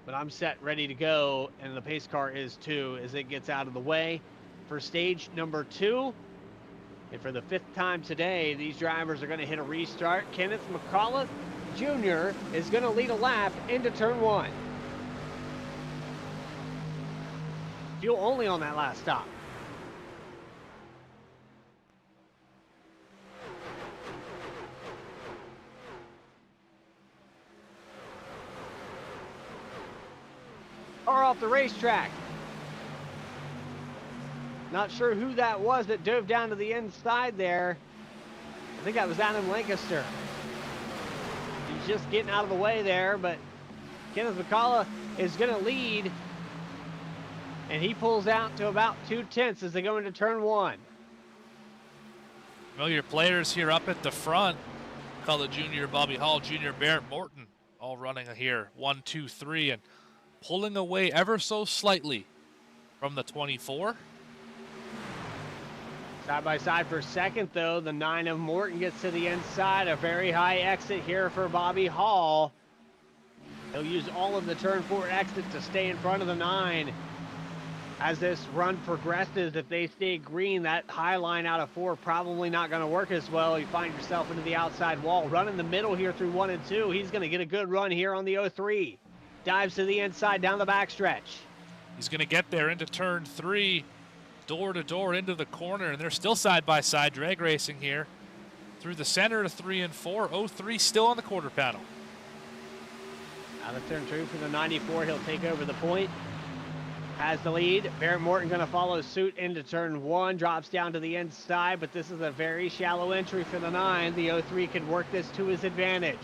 But I'm set, ready to go, and the pace car is too as it gets out of the way for stage number 2. And for the 5th time today, these drivers are going to hit a restart. Kenneth McCullough Jr. is going to lead a lap into turn 1. Fuel only on that last stop. Car off the racetrack. Not sure who that was that dove down to the inside there. I think that was Adam Lancaster. He's just getting out of the way there, but Kenneth McCullough is going to lead, and he pulls out to about 2/10 as they go into turn 1. Familiar players here up at the front. McCullough Jr., Bobby Hall Jr., Barrett Morton, all running here. 1, 2, 3, and pulling away ever so slightly from the 24. Side by side for second, though. The 9 of Morton gets to the inside. A very high exit here for Bobby Hall. He'll use all of the turn 4 exit to stay in front of the 9. As this run progresses, if they stay green, that high line out of 4 probably not going to work as well. You find yourself into the outside wall. Run in the middle here through 1 and 2. He's going to get a good run here on the 03. Dives to the inside down the backstretch. He's going to get there into turn 3, door to door into the corner, and they're still side by side drag racing here through the center of 3 and 4. 03 still on the quarter panel. Out of turn 2 for the 94. He'll take over the point. Has the lead. Barrett Morton going to follow suit into turn 1. Drops down to the inside, but this is a very shallow entry for the 9. The 03 can work this to his advantage.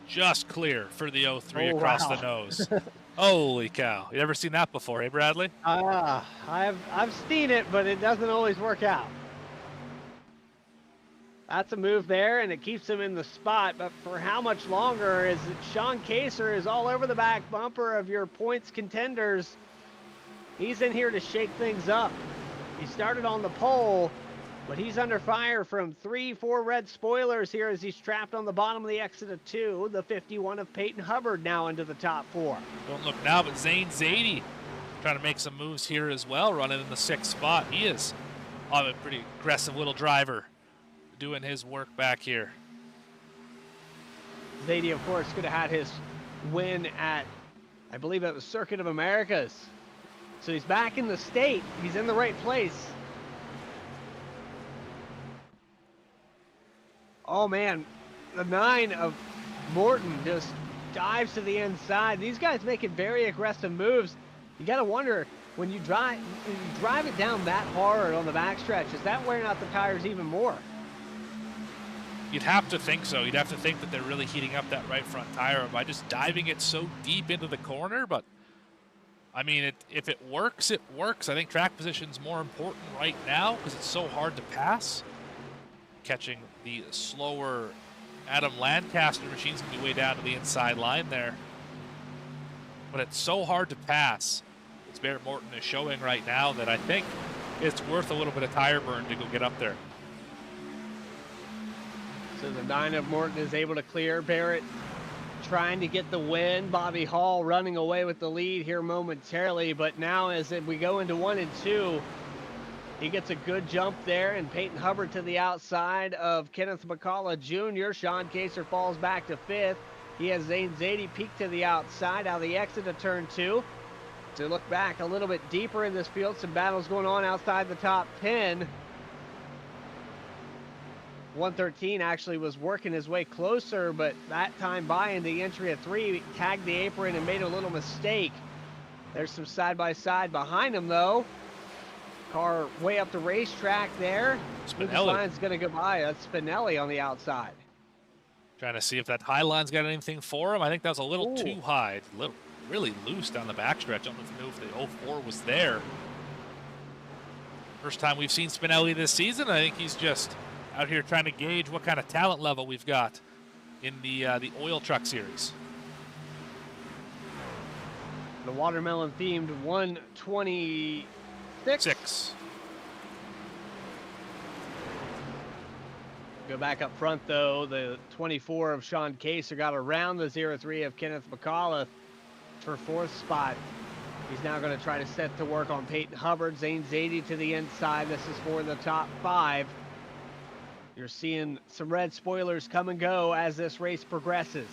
Just clear for the 03 across the nose. Holy cow. You ever seen that before, hey Bradley? I've seen it, but it doesn't always work out. That's a move there, and it keeps him in the spot, but for how much longer? Is it Sean Kaser is all over the back bumper of your points contenders. He's in here to shake things up. He started on the pole, but he's under fire from 3, 4 red spoilers here as he's trapped on the bottom of the exit of 2. The 51 of Peyton Hubbard now into the top 4. Don't look now, but Zane Zadie trying to make some moves here as well, running in the 6th spot. He is a pretty aggressive little driver, doing his work back here. Zadie, of course, could have had his win at, I believe it was Circuit of Americas. So he's back in the state. He's in the right place. Oh man, the 9 of Morton just dives to the inside. These guys making very aggressive moves. You got to wonder, when you drive it down that hard on the backstretch, is that wearing out the tires even more? You'd have to think so. You'd have to think that they're really heating up that right front tire by just diving it so deep into the corner. But, I mean, if it works, it works. I think track position's more important right now because it's so hard to pass. Catching the slower Adam Lancaster machine's going to be way down to the inside line there. But it's so hard to pass. As Barrett Morton is showing right now that I think it's worth a little bit of tire burn to go get up there. So the 9 of Morton is able to clear. Barrett trying to get the win. Bobby Hall running away with the lead here momentarily. But now as we go into 1 and 2, he gets a good jump there, and Peyton Hubbard to the outside of Kenneth McCullough Jr. Sean Kaser falls back to 5th. He has Zane Zadie peek to the outside out of the exit of turn 2. To look back a little bit deeper in this field, some battles going on outside the top 10. 113 actually was working his way closer, but that time by in the entry of 3, tagged the apron and made a little mistake. There's some side-by-side behind him, though. Car way up the racetrack there. Spinelli. Line's going to go by. That's Spinelli on the outside. Trying to see if that high line's got anything for him. I think that was a little too high. Really loose down the backstretch. I don't know if you know if the 04 was there. First time we've seen Spinelli this season. I think he's just out here trying to gauge what kind of talent level we've got in the OiL Truck Series. The watermelon themed 126. Go back up front though. The 24 of Sean Kaser got around the 03 of Kenneth McCullough for 4th spot. He's now going to try to set to work on Peyton Hubbard. Zane Zadie to the inside. This is for the top 5. You're seeing some red spoilers come and go as this race progresses.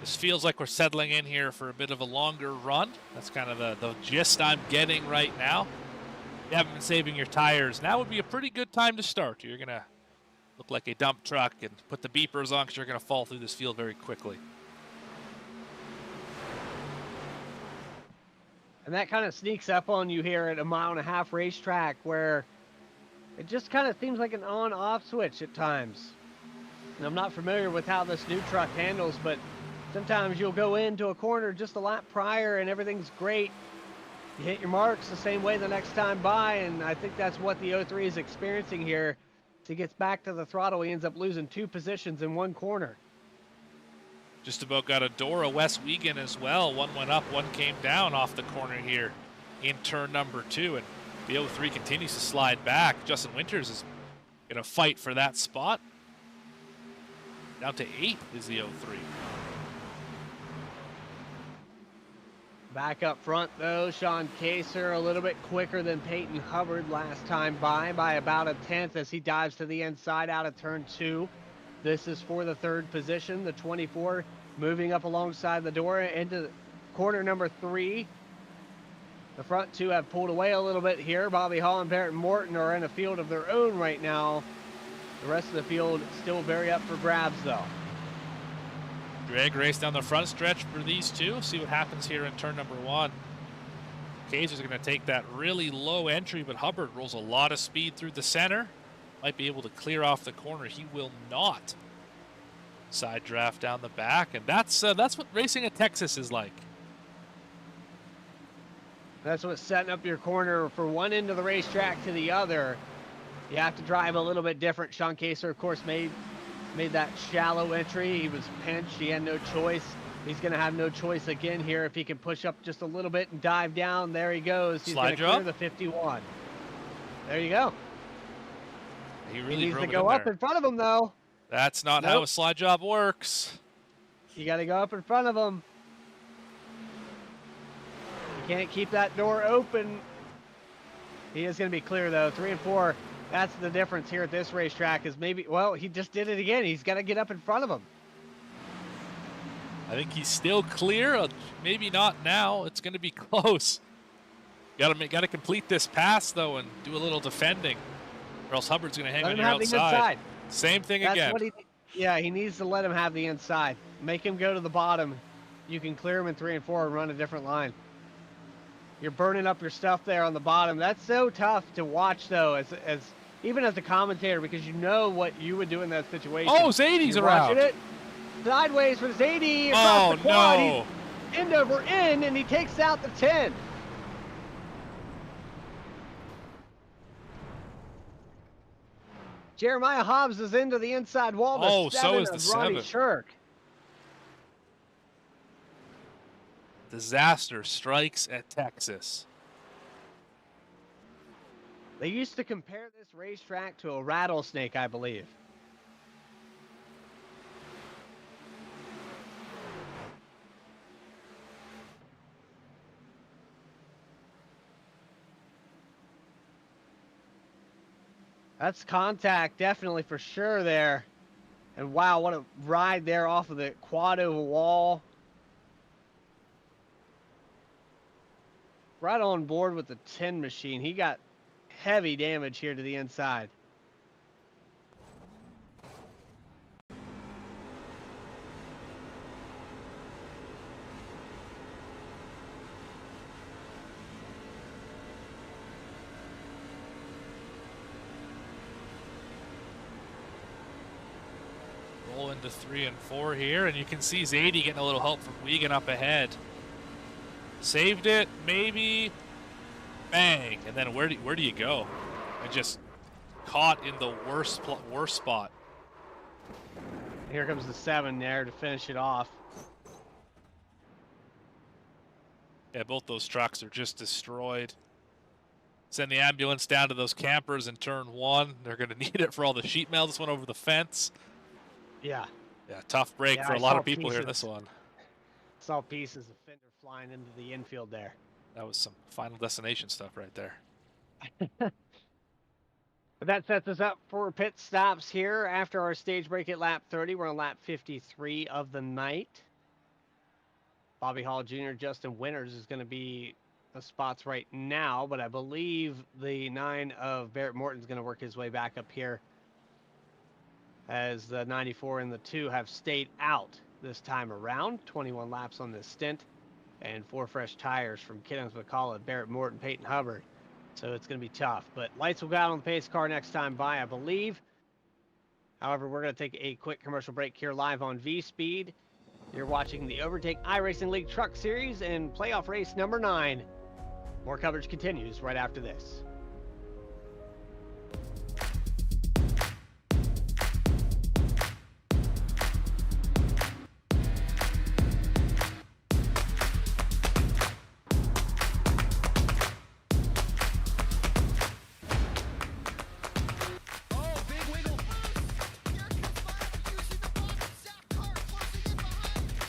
This feels like we're settling in here for a bit of a longer run. That's kind of the gist I'm getting right now. If you haven't been saving your tires, now would be a pretty good time to start. You're going to look like a dump truck and put the beepers on because you're going to fall through this field very quickly. And that kind of sneaks up on you here at a 1.5 mile racetrack where it just kind of seems like an on-off switch at times. And I'm not familiar with how this new truck handles, but sometimes you'll go into a corner just a lap prior and everything's great. You hit your marks the same way the next time by, and I think that's what the 03 is experiencing here. As he gets back to the throttle, he ends up losing 2 positions in one corner. Just about got a door of Wes Wiegand as well. One went up, one came down off the corner here in turn number 2. And the 03 continues to slide back. Justin Winters is going to fight for that spot. Down to 8th is the 03. Back up front, though, Sean Kaser a little bit quicker than Peyton Hubbard last time by about a 10th as he dives to the inside out of turn 2. This is for the 3rd position. The 24 moving up alongside the door into corner number 3. The front 2 have pulled away a little bit here. Bobby Hall and Barrett Morton are in a field of their own right now. The rest of the field still very up for grabs, though. Drag race down the front stretch for these two. See what happens here in turn number 1. Kaiser's going to take that really low entry, but Hubbard rolls a lot of speed through the center. Might be able to clear off the corner. He will not. Side draft down the back, and that's what racing at Texas is like. That's what's setting up your corner for one end of the racetrack to the other. You have to drive a little bit different. Sean Kaser, of course, made that shallow entry. He was pinched. He had no choice. He's going to have no choice again here if he can push up just a little bit and dive down. There he goes. He's going to clear the 51. There you go. He really needs to go up in front of him, though. That's not how a slide job works. You got to go up in front of him. You can't keep that door open. He is going to be clear, though. 3 and 4. That's the difference here at this racetrack is maybe, well, he just did it again. He's got to get up in front of him. I think he's still clear. Maybe not now. It's going to be close. Got to complete this pass, though, and do a little defending. Or else Hubbard's going to hang on your outside. Same thing again. Yeah, he needs to let him have the inside. Make him go to the bottom. You can clear him in 3 and 4 and run a different line. You're burning up your stuff there on the bottom. That's so tough to watch, though, as even as a commentator, because you know what you would do in that situation. Oh, Zadie's around. It sideways for Zadie across the quad. No. He's end over end, and he takes out the 10. Jeremiah Hobbs is into the inside wall. Oh, so is the 7. Shirk. Disaster strikes at Texas. They used to compare this racetrack to a rattlesnake, I believe. That's contact, definitely, for sure there. And wow, what a ride there off of the quad over wall. Right on board with the 10 machine. He got heavy damage here to the inside. Roll into 3 and 4 here, and you can see Zadie getting a little help from Wiegand up ahead. Saved it, maybe. Bang, and then where do you go? And just caught in the worst spot. Here comes the 7 there to finish it off. Yeah, both those trucks are just destroyed. Send the ambulance down to those campers in turn 1. They're going to need it for all the sheet metal. This one over the fence. Yeah. Yeah, tough break for a lot of people here in this one. Saw pieces of fender flying into the infield there. That was some Final Destination stuff right there. But that sets us up for pit stops here after our stage break at lap 30. We're on lap 53 of the night. Bobby Hall Jr., Justin Winters is going to be the spots right now, but I believe the 9 of Barrett Morton is going to work his way back up here as the 94 and the 2 have stayed out this time around. 21 laps on this stint. and 4 fresh tires from Kenneth McCullough, Barrett Morton, Peyton Hubbard. So it's going to be tough. But lights will go out on the pace car next time by, I believe. However, we're going to take a quick commercial break here live on V-Speed. You're watching the Overtake iRacing League Truck Series and playoff race number 9. More coverage continues right after this.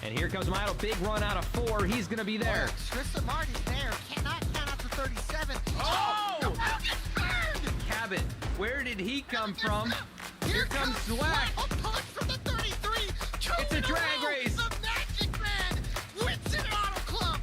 And here comes Milo, big run out of 4. He's going to be there. Tristan Martin's there. Cannot count out to 37. Oh! No, gets burned! Cabot, where did he come from? Here comes Slack. A punch from the 33. It's a drag race. The Magic Man wins it Auto Club.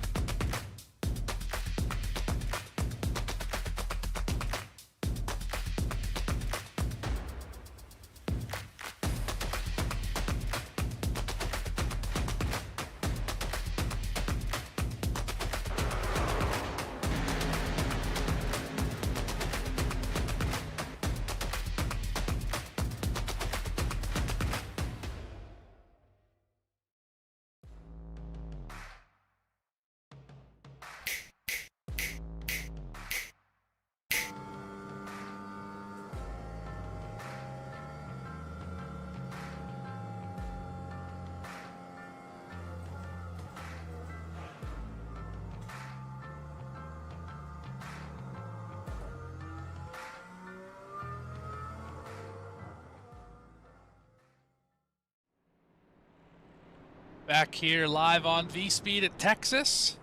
Back here live on V-Speed at Texas.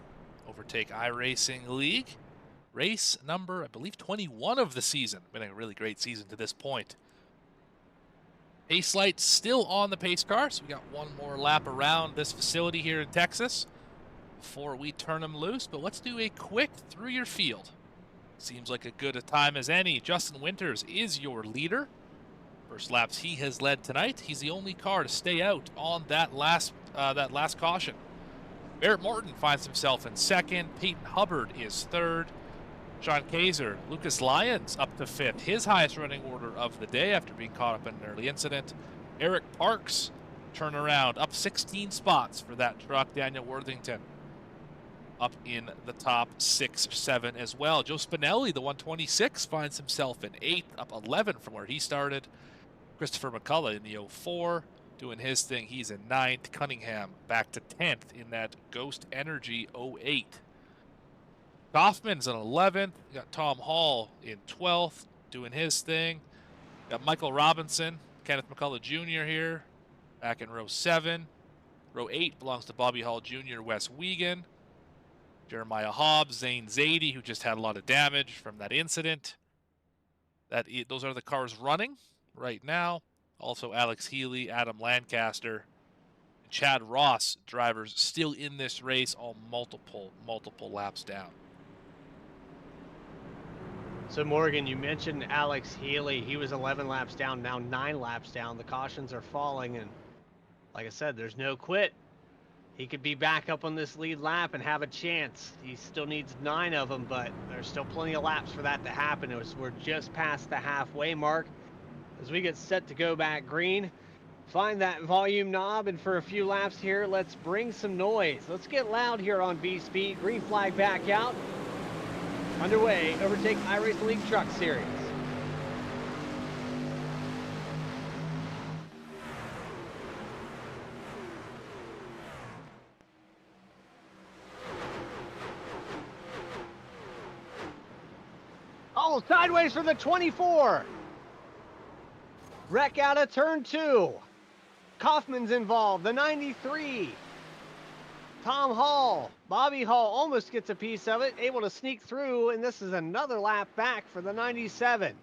Overtake iRacing League. Race number, I believe, 21 of the season. Been a really great season to this point. Pace lights still on the pace car, so we got one more lap around this facility here in Texas before we turn them loose. But let's do a quick through your field. Seems like a good a time as any. Justin Winters is your leader. First laps he has led tonight. He's the only car to stay out on that last caution. Barrett Morton finds himself in second. Peyton Hubbard is third. Sean Kaiser, Lucas Lyons up to fifth. His highest running order of the day after being caught up in an early incident. Eric Parks turnaround up 16 spots for that truck. Daniel Worthington up in the top 6 or 7 as well. Joe Spinelli, the 126, finds himself in 8th, up 11 from where he started. Christopher McCullough in the 04 doing his thing. He's in 9th. Cunningham back to 10th in that Ghost Energy 08. Kaufman's in 11th. You got Tom Hall in 12th doing his thing. Got Michael Robinson, Kenneth McCullough Jr. here back in row 7. Row 8 belongs to Bobby Hall Jr., Wes Wiegand, Jeremiah Hobbs, Zane Zadie, who just had a lot of damage from that incident. Those are the cars running right now. Also Alex Healy, Adam Lancaster, and Chad Ross, drivers still in this race, all multiple laps down. So Morgan, you mentioned Alex Healy. He was 11 laps down, now 9 laps down. The cautions are falling, and like I said, there's no quit. He could be back up on this lead lap and have a chance. He still needs 9 of them, but there's still plenty of laps for that to happen. We're just past the halfway mark. As we get set to go back green, find that volume knob, and for a few laps here, let's bring some noise. Let's get loud here on V-Speed. Green flag back out. Underway, Overtake iRacing League Truck Series. Oh, sideways for the 24. Wreck out of turn 2. Kaufman's involved, the 93. Tom Hall, Bobby Hall almost gets a piece of it, able to sneak through, and this is another lap back for the 97.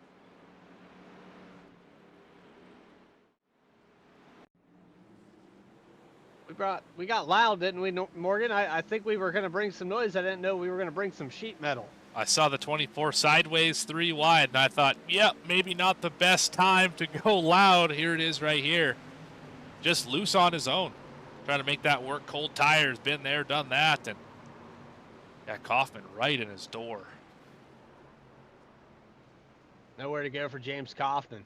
We got loud, didn't we, Morgan? I think we were going to bring some noise. I didn't know we were going to bring some sheet metal. I saw the 24 sideways 3 wide, and I thought, yep, maybe not the best time to go loud. Here it is right here. Just loose on his own. Trying to make that work. Cold tires, been there, done that. And Yeah, Kaufman right in his door. Nowhere to go for James Kaufman.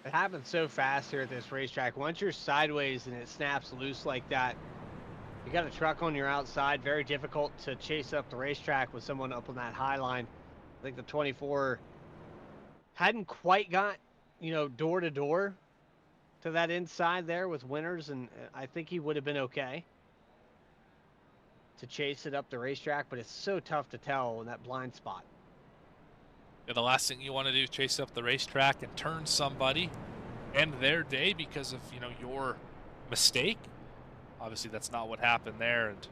It happens so fast here at this racetrack. Once you're sideways and it snaps loose like that, you got a truck on your outside. Very difficult to chase up the racetrack with someone up on that high line. I think the 24 hadn't quite got, door to door to that inside there with Winters, and I think he would have been okay to chase it up the racetrack, but it's so tough to tell in that blind spot. Yeah, the last thing you want to do is chase up the racetrack and turn somebody, end their day because of, your mistake. Obviously, that's not what happened there. And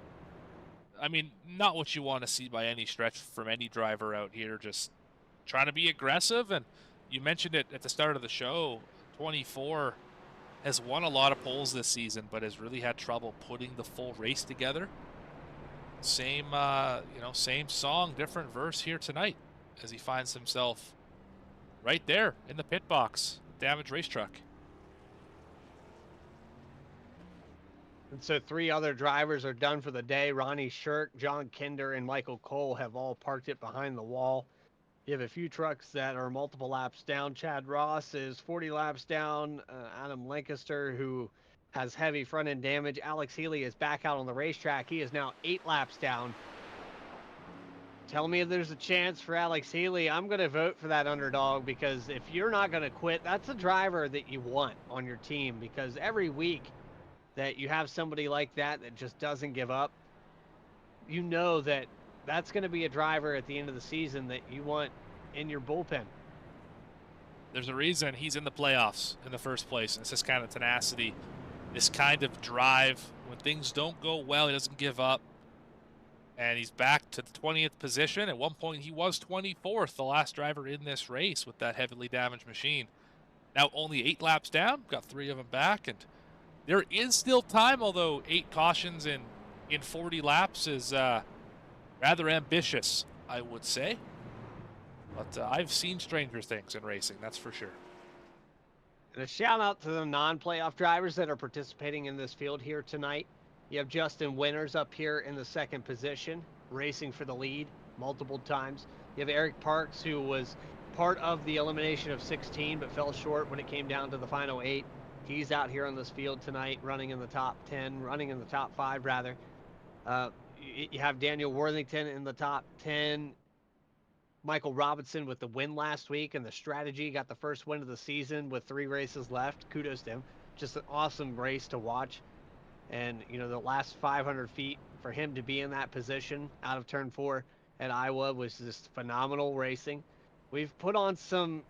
I mean, not what you want to see by any stretch from any driver out here, just trying to be aggressive. And you mentioned it at the start of the show, 24 has won a lot of poles this season, but has really had trouble putting the full race together. Same song, different verse here tonight as he finds himself right there in the pit box, damaged race truck. And so 3 other drivers are done for the day. Ronnie Shirk, John Kinder, and Michael Cole have all parked it behind the wall. You have a few trucks that are multiple laps down. Chad Ross is 40 laps down. Adam Lancaster, who has heavy front end damage. Alex Healy is back out on the racetrack. He is now 8 laps down. Tell me if there's a chance for Alex Healy. I'm going to vote for that underdog, because if you're not going to quit, that's a driver that you want on your team, because every week that you have somebody like that just doesn't give up, you know that that's going to be a driver at the end of the season that you want in your bullpen. There's a reason he's in the playoffs in the first place. And it's this kind of tenacity, this kind of drive. When things don't go well, he doesn't give up. And he's back to the 20th position. At one point, he was 24th, the last driver in this race with that heavily damaged machine. Now only 8 laps down, got 3 of them back. And there is still time, although 8 cautions in 40 laps is rather ambitious, I would say. But I've seen stranger things in racing, that's for sure. And a shout out to the non-playoff drivers that are participating in this field here tonight. You have Justin Winters up here in the 2nd position, racing for the lead multiple times. You have Eric Parks, who was part of the elimination of 16, but fell short when it came down to the final 8. He's out here on this field tonight, running in the top 10, running in the top 5, rather. You have Daniel Worthington in the top 10. Michael Robinson with the win last week and the strategy, got the first win of the season with 3 races left. Kudos to him. Just an awesome race to watch. And, the last 500 feet for him to be in that position out of turn 4 at Iowa was just phenomenal racing. We've put on some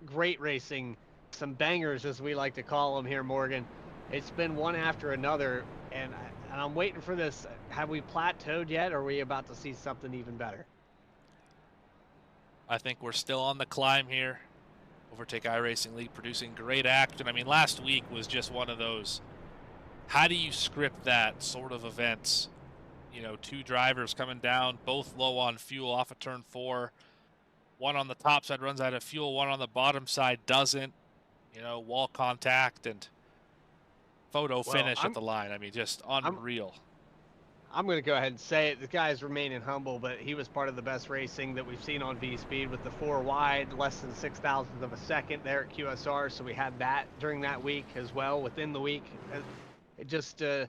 great racing, some bangers, as we like to call them here, Morgan. It's been one after another, and I'm waiting for this. Have we plateaued yet, or are we about to see something even better? I think we're still on the climb here. Overtake iRacing League producing great action. I mean, last week was just one of those, how do you script that sort of events? 2 drivers coming down, both low on fuel off of turn 4. One on the top side runs out of fuel, one on the bottom side doesn't. Wall contact and photo finish at the line. I mean, just unreal. I'm going to go ahead and say it. The guy's remaining humble, but he was part of the best racing that we've seen on V-Speed with the 4 wide, less than 6,000th of a second there at QSR. So we had that during that week as well, within the week. It just a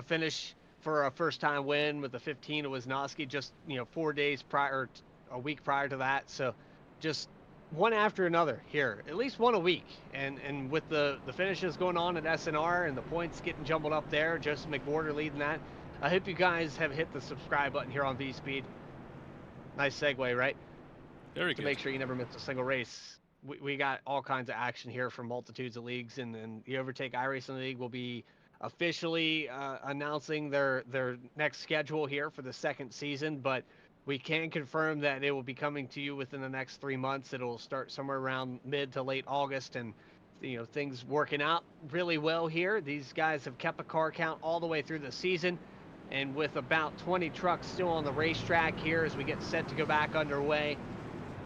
finish for a first-time win with the 15 of Wisnowski just, 4 days prior, a week prior to that. So just one after another here, at least one a week. And with the finishes going on at SNR and the points getting jumbled up there, Joseph McWhorter leading that. I hope you guys have hit the subscribe button here on V-Speed. Nice segue, right? Very good. To make sure you never miss a single race. We got all kinds of action here from multitudes of leagues, and the Overtake iRacing League will be officially announcing their next schedule here for the 2nd season, but we can confirm that it will be coming to you within the next 3 months. It'll start somewhere around mid to late August, and things working out really well here. These guys have kept a car count all the way through the season. And with about 20 trucks still on the racetrack here as we get set to go back underway,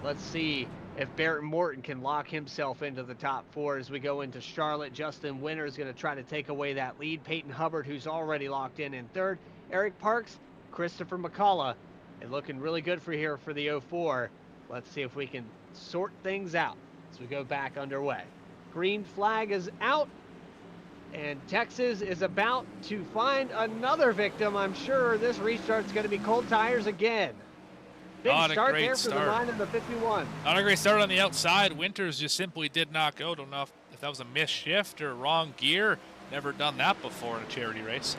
let's see if Barrett Morton can lock himself into the top 4 as we go into Charlotte. Justin Winter is going to try to take away that lead. Peyton Hubbard, who's already locked in 3rd. Eric Parks, Christopher McCullough, and looking really good for here for the 04. Let's see if we can sort things out as we go back underway. Green flag is out, and Texas is about to find another victim. I'm sure this restart's going to be cold tires again. Big Not a start great there for the start. 9 and the 51. Not a great start on the outside. Winters just simply did not go. Don't know if that was a missed shift or wrong gear. Never done that before in a charity race.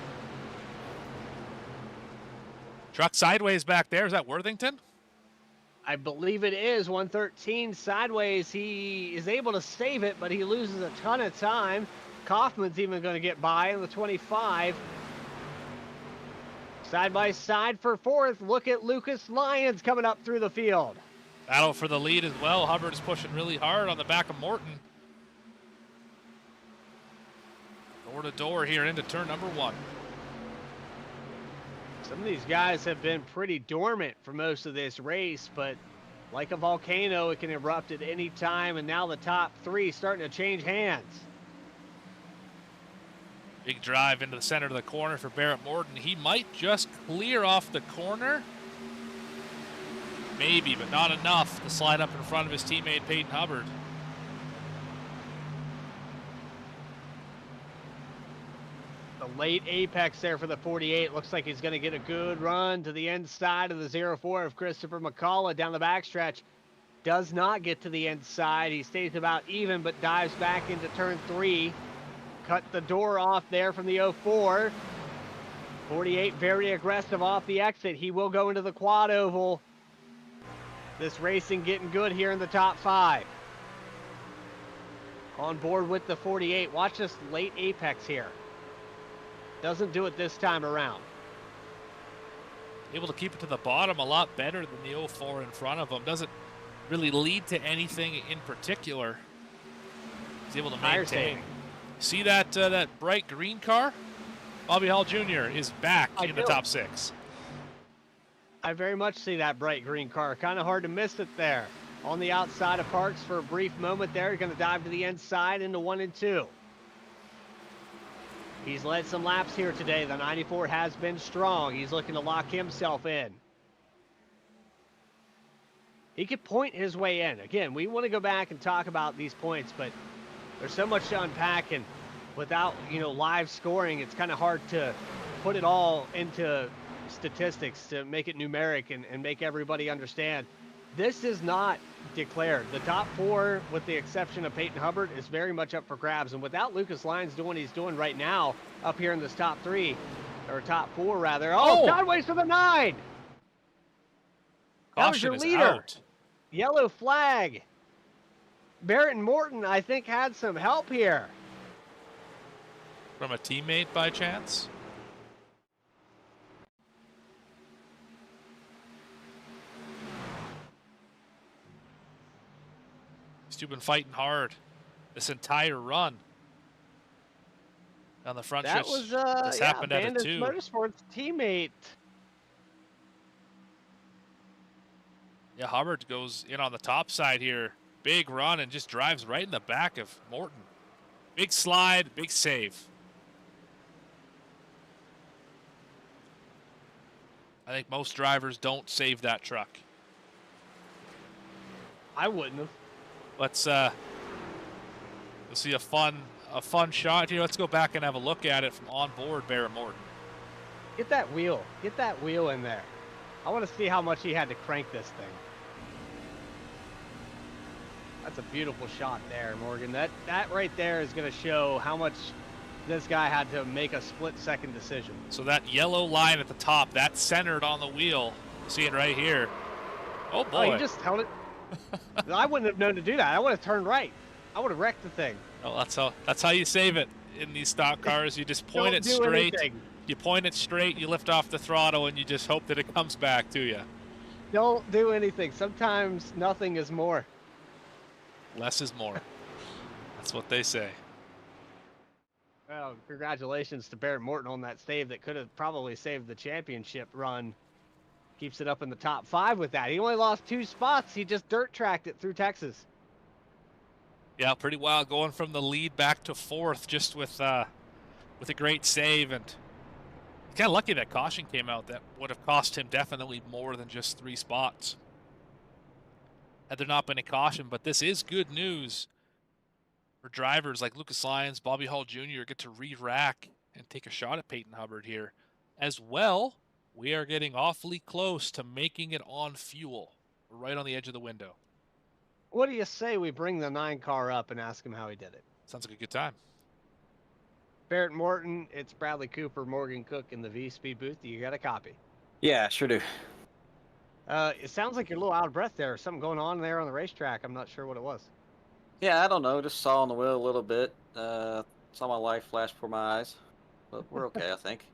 Truck sideways back there. Is that Worthington? I believe it is 113 sideways. He is able to save it, but he loses a ton of time. Kaufman's even going to get by in the 25. Side by side for 4th. Look at Lucas Lyons coming up through the field. Battle for the lead as well. Hubbard is pushing really hard on the back of Morton. Door to door here into turn number 1. Some of these guys have been pretty dormant for most of this race, but like a volcano, it can erupt at any time, and now the top 3 starting to change hands. Big drive into the center of the corner for Barrett Morton. He might just clear off the corner. Maybe, but not enough to slide up in front of his teammate Peyton Hubbard. The late apex there for the 48. Looks like he's going to get a good run to the inside of the 04 of Christopher McCullough down the backstretch. Does not get to the inside. He stays about even, but dives back into turn 3. Cut the door off there from the 04. 48 very aggressive off the exit. He will go into the quad oval. This racing getting good here in the top 5. On board with the 48. Watch this late apex here. Doesn't do it this time around. Able to keep it to the bottom a lot better than the 04 in front of him. Doesn't really lead to anything in particular. He's able to Tire maintain. saving. See that that bright green car? Bobby Hall Jr. is back in the do. top 6. I very much see that bright green car. Kind of hard to miss it there. On the outside of Parks for a brief moment there. Going to dive to the inside into 1 and 2. He's led some laps here today. The 94 has been strong. He's looking to lock himself in. He could point his way in. Again, we want to go back and talk about these points, but there's so much to unpack, and without, live scoring, it's kind of hard to put it all into statistics to make it numeric and make everybody understand. This is not declared. The top 4, with the exception of Peyton Hubbard, is very much up for grabs. And without Lucas Lyons doing what he's doing right now up here in this top 3, or top 4 rather. Oh, sideways for the 9. That was your Caution is leader. out. Yellow flag. Barrett and Morton, I think, had some help here. From a teammate by chance? These two been fighting hard this entire run. On the front That stretch, was this happened at a Bandits 2. Motorsports teammate. Yeah, Hubbard goes in on the top side here. Big run and just drives right in the back of Morton. Big slide, big save. I think most drivers don't save that truck. I wouldn't have. Let's you'll see a fun shot here. Let's go back and have a look at it from on board Barrett Morton. Get that wheel. Get that wheel in there. I want to see how much he had to crank this thing. That's a beautiful shot there, Morgan. That right there is going to show how much this guy had to make a split-second decision. So that yellow line at the top, that's centered on the wheel. See it right here. Oh boy. Oh, he just held it. I wouldn't have known to do that. I would have turned right. I would have wrecked the thing. Oh, that's how you save it in these stock cars. You just point it Don't do straight. anything. You point it straight, you lift off the throttle, and you just hope that it comes back to you. Don't do anything. Sometimes nothing is more. Less is more. That's what they say. Well, congratulations to Barrett Morton on that save that could have probably saved the championship run. Keeps it up in the top 5 with that. He only lost 2 spots. He just dirt tracked it through Texas. Yeah, pretty wild going from the lead back to 4th just with a great save. And kind of lucky that caution came out. That would have cost him definitely more than just 3 spots had there not been a caution. But this is good news for drivers like Lucas Lyons, Bobby Hall Jr. get to re-rack and take a shot at Peyton Hubbard here. As well, we are getting awfully close to making it on fuel. We're right on the edge of the window. What do you say we bring the 9 car up and ask him how he did it? Sounds like a good time. Barrett Morton, it's Bradley Cooper, Morgan Cook in the V-Speed booth. You got a copy? Yeah, sure do. It sounds like you're a little out of breath there. Something going on there on the racetrack. I'm not sure what it was. Yeah, I don't know. Just saw on the wheel a little bit. Saw my life flash before my eyes. But we're okay, I think.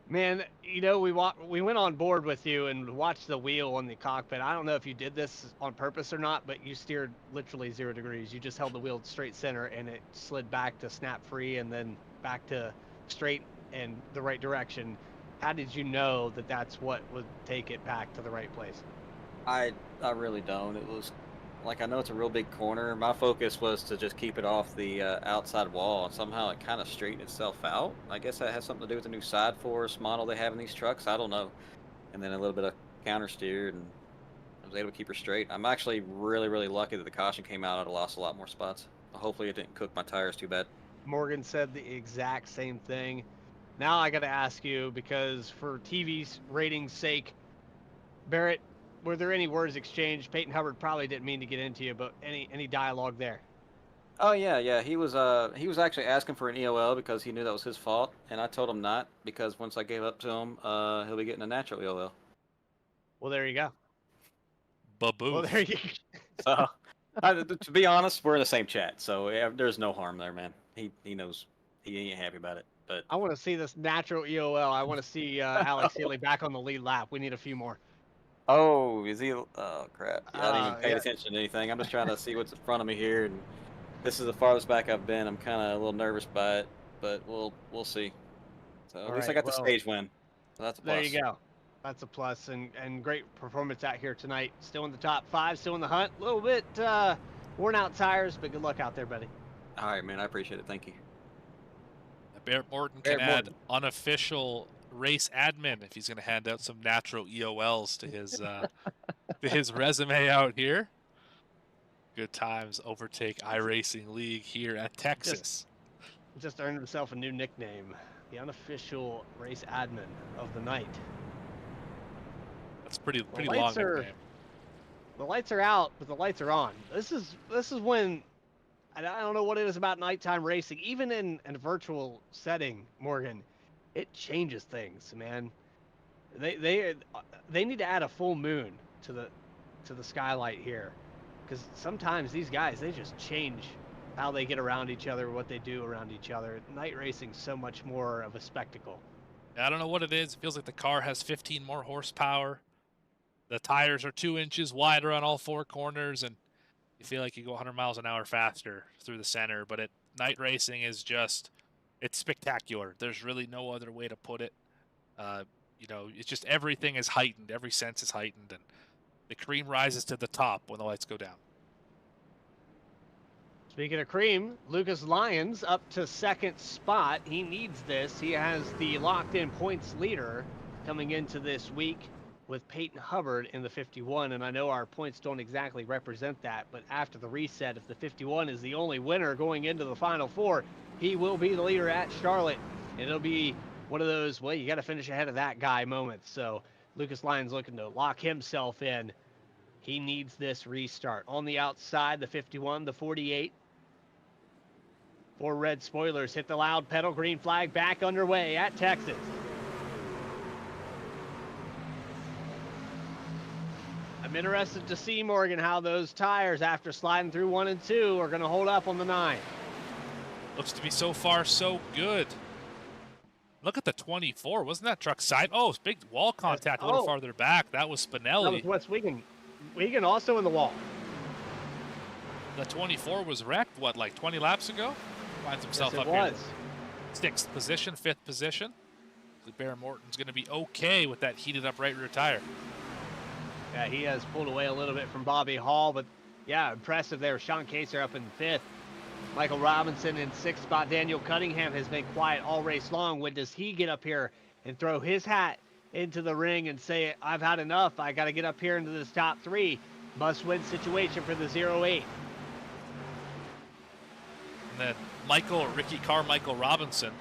Man, you know, we went on board with you and watched the wheel on the cockpit. I don't know if you did this on purpose or not, but you steered literally 0 degrees. You just held the wheel straight center and it slid back to snap free and then back to straight and the right direction. How did you know that that's what would take it back to the right place? I really don't. It was like, I know it's a real big corner. My focus was to just keep it off the outside wall, and somehow it kind of straightened itself out. I guess that has something to do with the new side force model they have in these trucks. I don't know. And then a little bit of counter steered, and I was able to keep her straight. I'm actually really, really lucky that the caution came out. I'd have lost a lot more spots. Hopefully it didn't cook my tires too bad. Morgan said the exact same thing. Now I got to ask you, because for TV's ratings' sake, Barrett, were there any words exchanged? Peyton Hubbard probably didn't mean to get into you, but any dialogue there? Oh yeah. He was actually asking for an EOL because he knew that was his fault, and I told him not, because once I gave up to him, he'll be getting a natural EOL. Well, there you go. Baboo. Well, there you So, to be honest, we're in the same chat, so yeah, there's no harm there, man. He knows he ain't happy about it, but I want to see this natural EOL. I want to see Alex Healy back on the lead lap. We need a few more. oh, is he? Oh crap! Yeah, I didn't even pay yeah. attention to anything. I'm just trying to see what's in front of me here, and this is the farthest back I've been. I'm kind of a little nervous by it, but we'll see. So at least I got the stage win. So that's a plus. There you go. That's a plus, and great performance out here tonight. Still in the top 5, still in the hunt. A little bit worn out tires, but good luck out there, buddy. All right, man. I appreciate it. Thank you. Barrett Morton can add unofficial race admin if he's going to hand out some natural EOLs to his to his resume out here. Good times overtake iRacing League here at Texas. Just earned himself a new nickname, the unofficial race admin of the night. That's pretty long are, nickname. The lights are out, but the lights are on. This is when I don't know what it is about nighttime racing, even in a virtual setting, Morgan. It changes things, man. They need to add a full moon to the skylight here, because sometimes these guys, they just change how they get around each other, what they do around each other. Night racing's so much more of a spectacle. I don't know what it is. It feels like the car has 15 more horsepower. The tires are 2 inches wider on all 4 corners, and you feel like you go 100 miles an hour faster through the center. But night racing is just, it's spectacular. There's really no other way to put it. You know, it's just everything is heightened. Every sense is heightened, and the cream rises to the top when the lights go down. Speaking of cream, Lucas Lyons up to 2nd spot. He needs this. He has the locked-in points leader coming into this week with Peyton Hubbard in the 51, and I know our points don't exactly represent that, but after the reset, if the 51 is the only winner going into the Final Four, he will be the leader at Charlotte, and it'll be one of those, well, you got to finish ahead of that guy moments. So Lucas Lyons looking to lock himself in. He needs this restart. On the outside, the 51, the 48. 4 red spoilers hit the loud pedal, green flag back underway at Texas. I'm interested to see, Morgan, how those tires, after sliding through 1 and 2, are going to hold up on the 9. Looks to be so far so good. Look at the 24. Wasn't that truck side? Oh, it's big wall contact a little farther back. That was Spinelli. That was Wes Wiegand. Wiegand also in the wall. The 24 was wrecked, what, like 20 laps ago? Finds himself Yes, up it here. was. 6th position, 5th position. So Barrett Morton's going to be okay with that heated up right rear tire. Yeah, he has pulled away a little bit from Bobby Hall, but yeah, impressive there. Sean Kaser up in 5th. Michael Robinson in 6th spot. Daniel Cunningham has been quiet all race long. When does he get up here and throw his hat into the ring and say, I've had enough. I got to get up here into this top 3. Must-win situation for the 08. And then Ricky Carmichael Robinson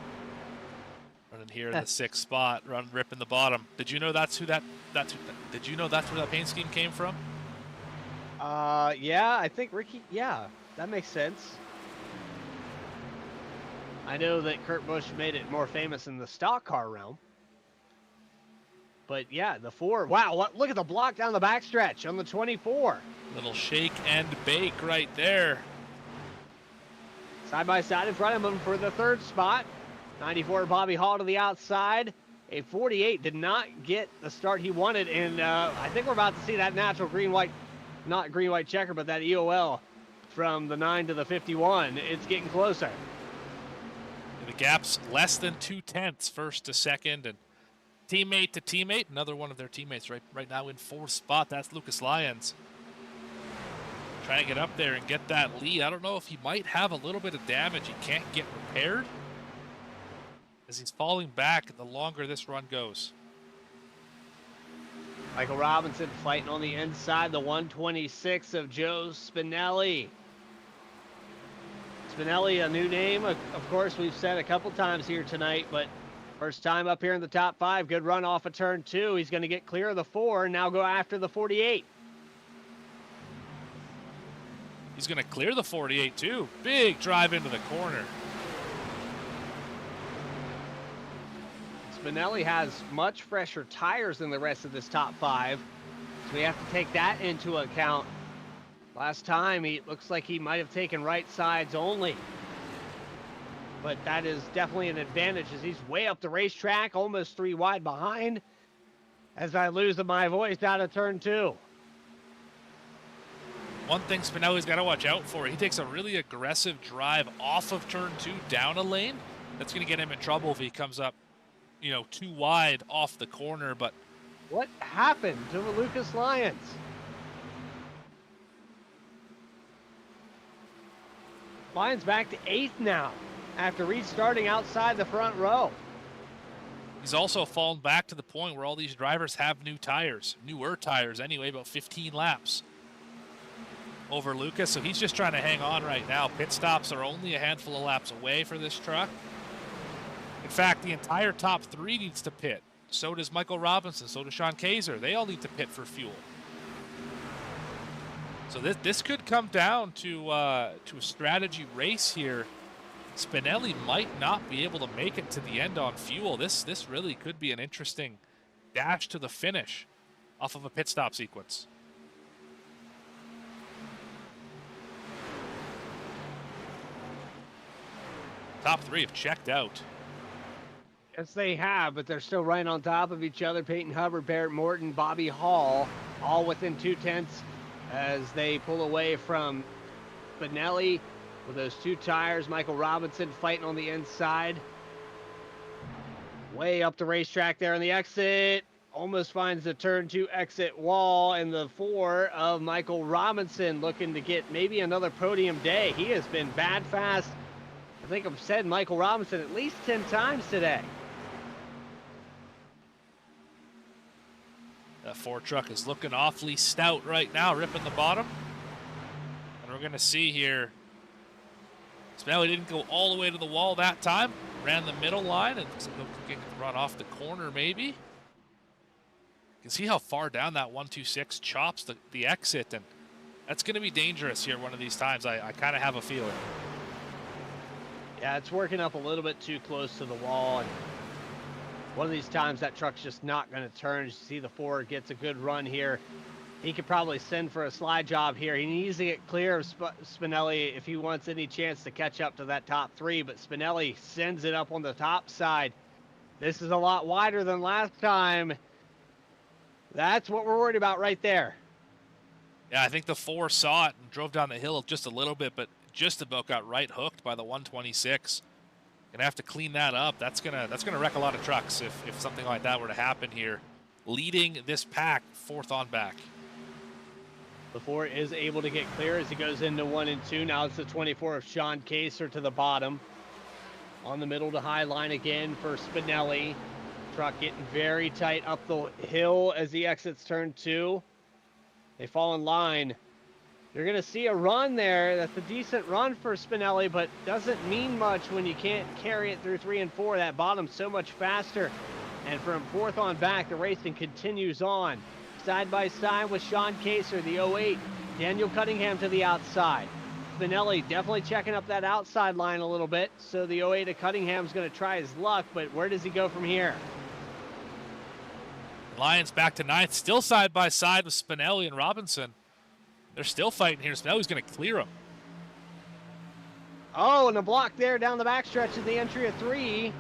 running here in the 6th spot, ripping the bottom. Did you know did you know that's where that paint scheme came from? Yeah, I think Ricky, yeah, that makes sense. I know that Kurt Busch made it more famous in the stock car realm. But yeah, the 4, wow, look at the block down the backstretch on the 24. Little shake and bake right there. Side by side in front of him for the 3rd spot. 94 Bobby Hall to the outside. A 48 did not get the start he wanted, and I think we're about to see that natural green-white, not green-white checker, but that EOL from the 9 to the 51. It's getting closer. The gap's less than 2/10 first to second, and teammate to teammate. Another one of their teammates right now in 4th spot. That's Lucas Lyons. Trying to get up there and get that lead. I don't know if he might have a little bit of damage he can't get repaired, as he's falling back the longer this run goes. Michael Robinson fighting on the inside, the 126 of Joe Spinelli. Spinelli, a new name, of course, we've said a couple times here tonight, but first time up here in the top 5. Good run off of turn 2. He's going to get clear of the 4 and now go after the 48. He's going to clear the 48 too. Big drive into the corner. Spinelli has much fresher tires than the rest of this top 5, so we have to take that into account. Last time, he looks like he might have taken right sides only, but that is definitely an advantage as he's way up the racetrack, almost 3 wide behind, as I lose my voice out of turn 2. One thing Spinelli's got to watch out for, he takes a really aggressive drive off of turn 2 down a lane. That's going to get him in trouble if he comes up, too wide off the corner. But what happened to the Lucas Lyons? Lyons back to 8th now after restarting outside the front row. He's also fallen back to the point where all these drivers have newer tires anyway, about 15 laps over Lucas. So he's just trying to hang on right now. Pit stops are only a handful of laps away for this truck. In fact, the entire top 3 needs to pit. So does Michael Robinson. So does Sean Kaser. They all need to pit for fuel. So this could come down to a strategy race here. Spinelli might not be able to make it to the end on fuel. This really could be an interesting dash to the finish off of a pit stop sequence. Top 3 have checked out. Yes, they have, but they're still right on top of each other. Peyton Hubbard, Barrett Morton, Bobby Hall, all within 2/10 as they pull away from Spinelli with those 2 tires. Michael Robinson fighting on the inside. Way up the racetrack there on the exit. Almost finds the turn 2 exit wall, and the 4 of Michael Robinson looking to get maybe another podium day. He has been bad fast. I think I've said Michael Robinson at least 10 times today. That 4 truck is looking awfully stout right now, ripping the bottom. And we're going to see here, Spinelli didn't go all the way to the wall that time. Ran the middle line and looking to run off the corner maybe. You can see how far down that 126 chops the exit, and that's going to be dangerous here one of these times. I kind of have a feeling. Yeah, it's working up a little bit too close to the wall, and one of these times that truck's just not going to turn. You see the 4 gets a good run here. He could probably send for a slide job here. He needs to get clear of Spinelli if he wants any chance to catch up to that top 3, but Spinelli sends it up on the top side. This is a lot wider than last time. That's what we're worried about right there. Yeah, I think the 4 saw it and drove down the hill just a little bit, but just about got right hooked by the 126. Gonna have to clean that up. That's gonna wreck a lot of trucks if something like that were to happen here. Leading this pack, 4th on back. Before is able to get clear as he goes into 1 and 2. Now it's the 24 of Sean Kaser to the bottom. On the middle to high line again for Spinelli. Truck getting very tight up the hill as he exits turn 2. They fall in line. You're going to see a run there. That's a decent run for Spinelli, but doesn't mean much when you can't carry it through 3 and 4. That bottom's so much faster. And from 4th on back, the racing continues on. Side by side with Sean Kaser, the 08. Daniel Cunningham to the outside. Spinelli definitely checking up that outside line a little bit. So the 08 of Cunningham's going to try his luck, but where does he go from here? Lions back to 9th, still side by side with Spinelli and Robinson. They're still fighting here. Spinelli's going to clear him. Oh, and a block there down the backstretch of the entry of 3.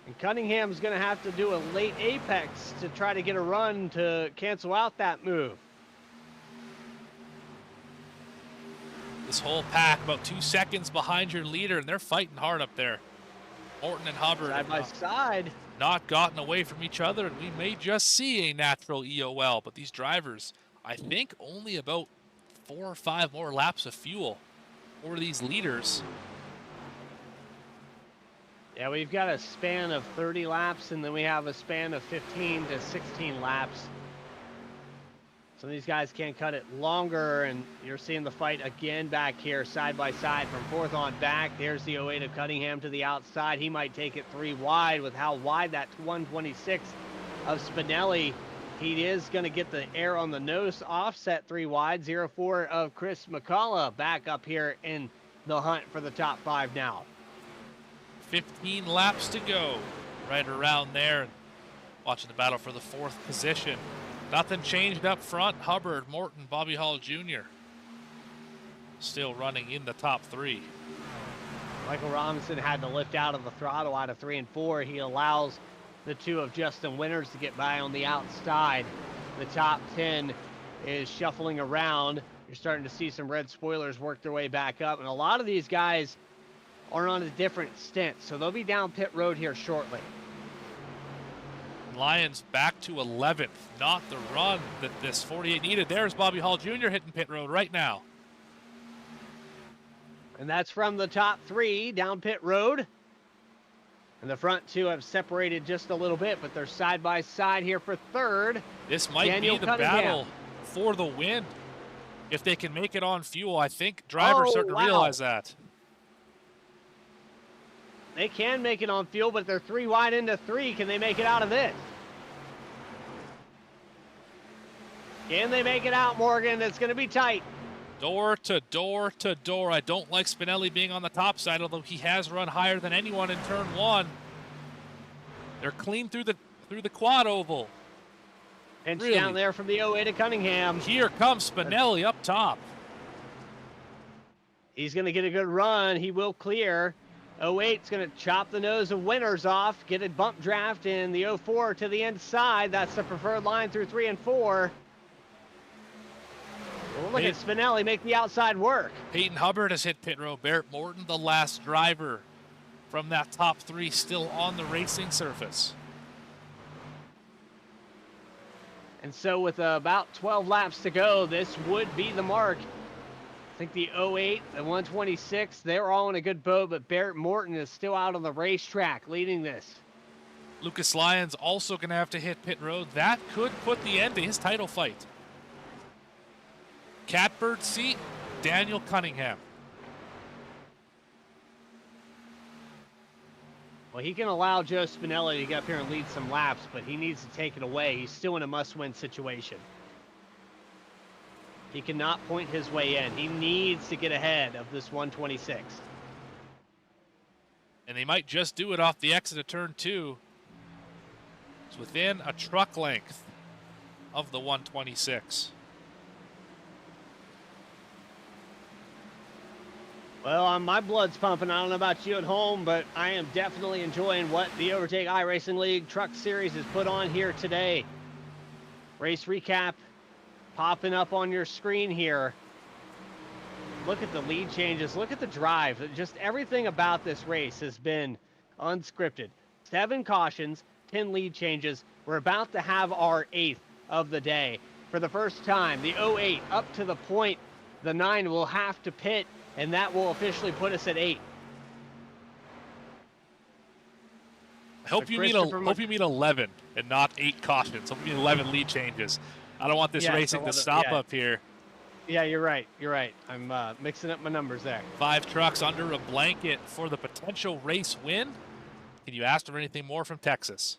And Cunningham's going to have to do a late apex to try to get a run to cancel out that move. This whole pack about 2 seconds behind your leader, and they're fighting hard up there. Morton and Hubbard Side by side. not gotten away from each other, and we may just see a natural EOL, but these drivers, I think only about 4 or 5 more laps of fuel for these leaders. Yeah, we've got a span of 30 laps, and then we have a span of 15 to 16 laps. Some of these guys can't cut it longer, and you're seeing the fight again back here, side by side from 4th on back. There's the 08 of Cunningham to the outside. He might take it 3 wide with how wide that 126 of Spinelli. He is going to get the air on the nose, offset 3 wide. 04 of Chris McCullough back up here in the hunt for the top 5 now. 15 laps to go, right around there. Watching the battle for the 4th position. Nothing changed up front. Hubbard, Morton, Bobby Hall Jr. still running in the top 3. Michael Robinson had to lift out of the throttle out of 3 and 4. He allows the 2 of Justin Winters to get by on the outside. The top 10 is shuffling around. You're starting to see some red spoilers work their way back up. And a lot of these guys are on a different stint, so they'll be down pit road here shortly. Lions back to 11th. Not the run that this 48 needed. There's Bobby Hall Jr. hitting pit road right now. And that's from the top 3 down pit road. And the front 2 have separated just a little bit, but they're side by side here for 3rd. This might Daniel be the Cunningham. battle for the win. If they can make it on fuel, I think drivers starting to realize that. They can make it on fuel, but they're 3 wide into 3. Can they make it out of this? Can they make it out, Morgan? It's going to be tight. Door to door to door. I don't like Spinelli being on the top side, although he has run higher than anyone in turn 1. They're clean through the quad oval. And Really? down there from the 08 to Cunningham. Here comes Spinelli up top. He's going to get a good run. He will clear. 08's going to chop the nose of Winters off, get a bump draft in the 04 to the inside. That's the preferred line through 3 and 4. Well, look at Spinelli make the outside work. Peyton Hubbard has hit pit road. Barrett Morton, the last driver from that top 3, still on the racing surface. And so with about 12 laps to go, this would be the mark. I think the 08, the 126, they're all in a good boat, but Barrett Morton is still out on the racetrack leading this. Lucas Lyons also going to have to hit pit road. That could put the end to his title fight. Catbird seat, Daniel Cunningham. Well, he can allow Joe Spinelli to get up here and lead some laps, but he needs to take it away. He's still in a must-win situation. He cannot point his way in. He needs to get ahead of this 126. And they might just do it off the exit of turn 2. It's within a truck length of the 126. Well, my blood's pumping. I don't know about you at home, but I am definitely enjoying what the Overtake iRacing League Truck Series has put on here today. Race recap popping up on your screen here. Look at the lead changes. Look at the drive. Just everything about this race has been unscripted. 7 cautions, 10 lead changes. We're about to have our 8th of the day. For the first time, the 08 up to the point. The 9 will have to pit, and that will officially put us at 8. I hope you mean 11 and not 8 cautions. Hope you mean 11 lead changes. I don't want this racing to stop up here. Yeah, you're right. You're right. I'm mixing up my numbers there. 5 trucks under a blanket for the potential race win. Can you ask for anything more from Texas?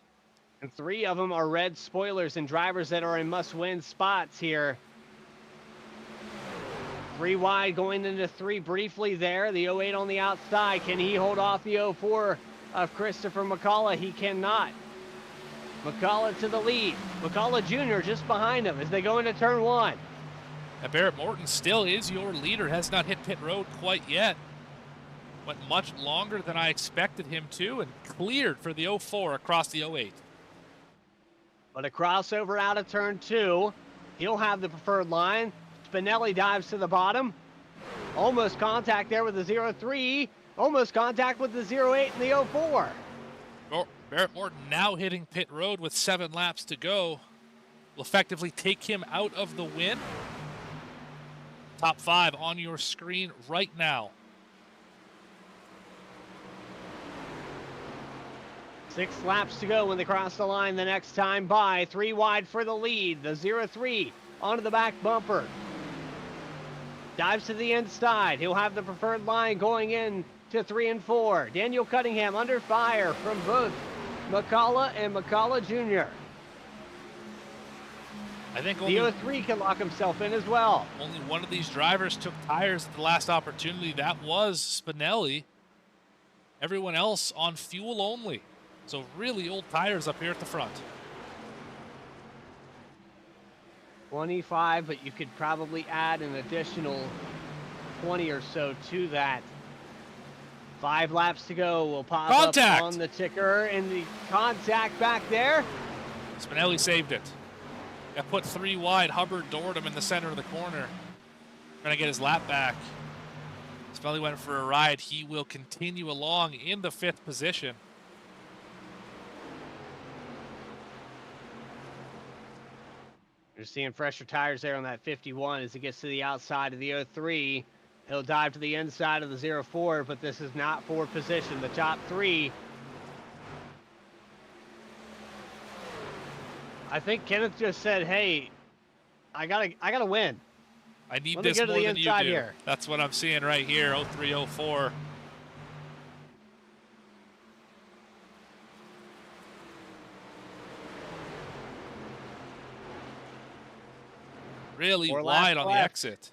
And 3 of them are red spoilers and drivers that are in must-win spots here. 3 wide going into 3 briefly there. The 08 on the outside. Can he hold off the 04 of Christopher McCullough? He cannot. McCullough to the lead. McCullough Jr. just behind him as they go into turn 1. And Barrett Morton still is your leader. Has not hit pit road quite yet. Went much longer than I expected him to and cleared for the 04 across the 08. But a crossover out of turn 2. He'll have the preferred line. Spinelli dives to the bottom. Almost contact there with the 03. Almost contact with the 08 and the 04. Barrett Morton now hitting pit road with 7 laps to go. Will effectively take him out of the win. Top 5 on your screen right now. 6 laps to go when they cross the line the next time by. 3 wide for the lead. The 03 onto the back bumper. Dives to the inside. He'll have the preferred line going in to 3 and 4. Daniel Cunningham under fire from both McCullough and McCullough Jr. I think the 03 can lock himself in as well. Only one of these drivers took tires at the last opportunity. That was Spinelli. Everyone else on fuel only. So really old tires up here at the front. 25, but you could probably add an additional 20 or so to that. 5 laps to go. We'll pop up on the ticker, and the contact back there. Spinelli saved it. Got put 3 wide. Hubbard doored him in the center of the corner. Trying to get his lap back. Spinelli went for a ride. He will continue along in the 5th position. You're seeing fresher tires there on that 51 as he gets to the outside of the 03. He'll dive to the inside of the 04, but this is not for position. The top 3. I think Kenneth just said, "Hey, I gotta win. I need Let this me go to more the than you inside do." here. That's what I'm seeing right here. 03, 04. Really wide on the exit.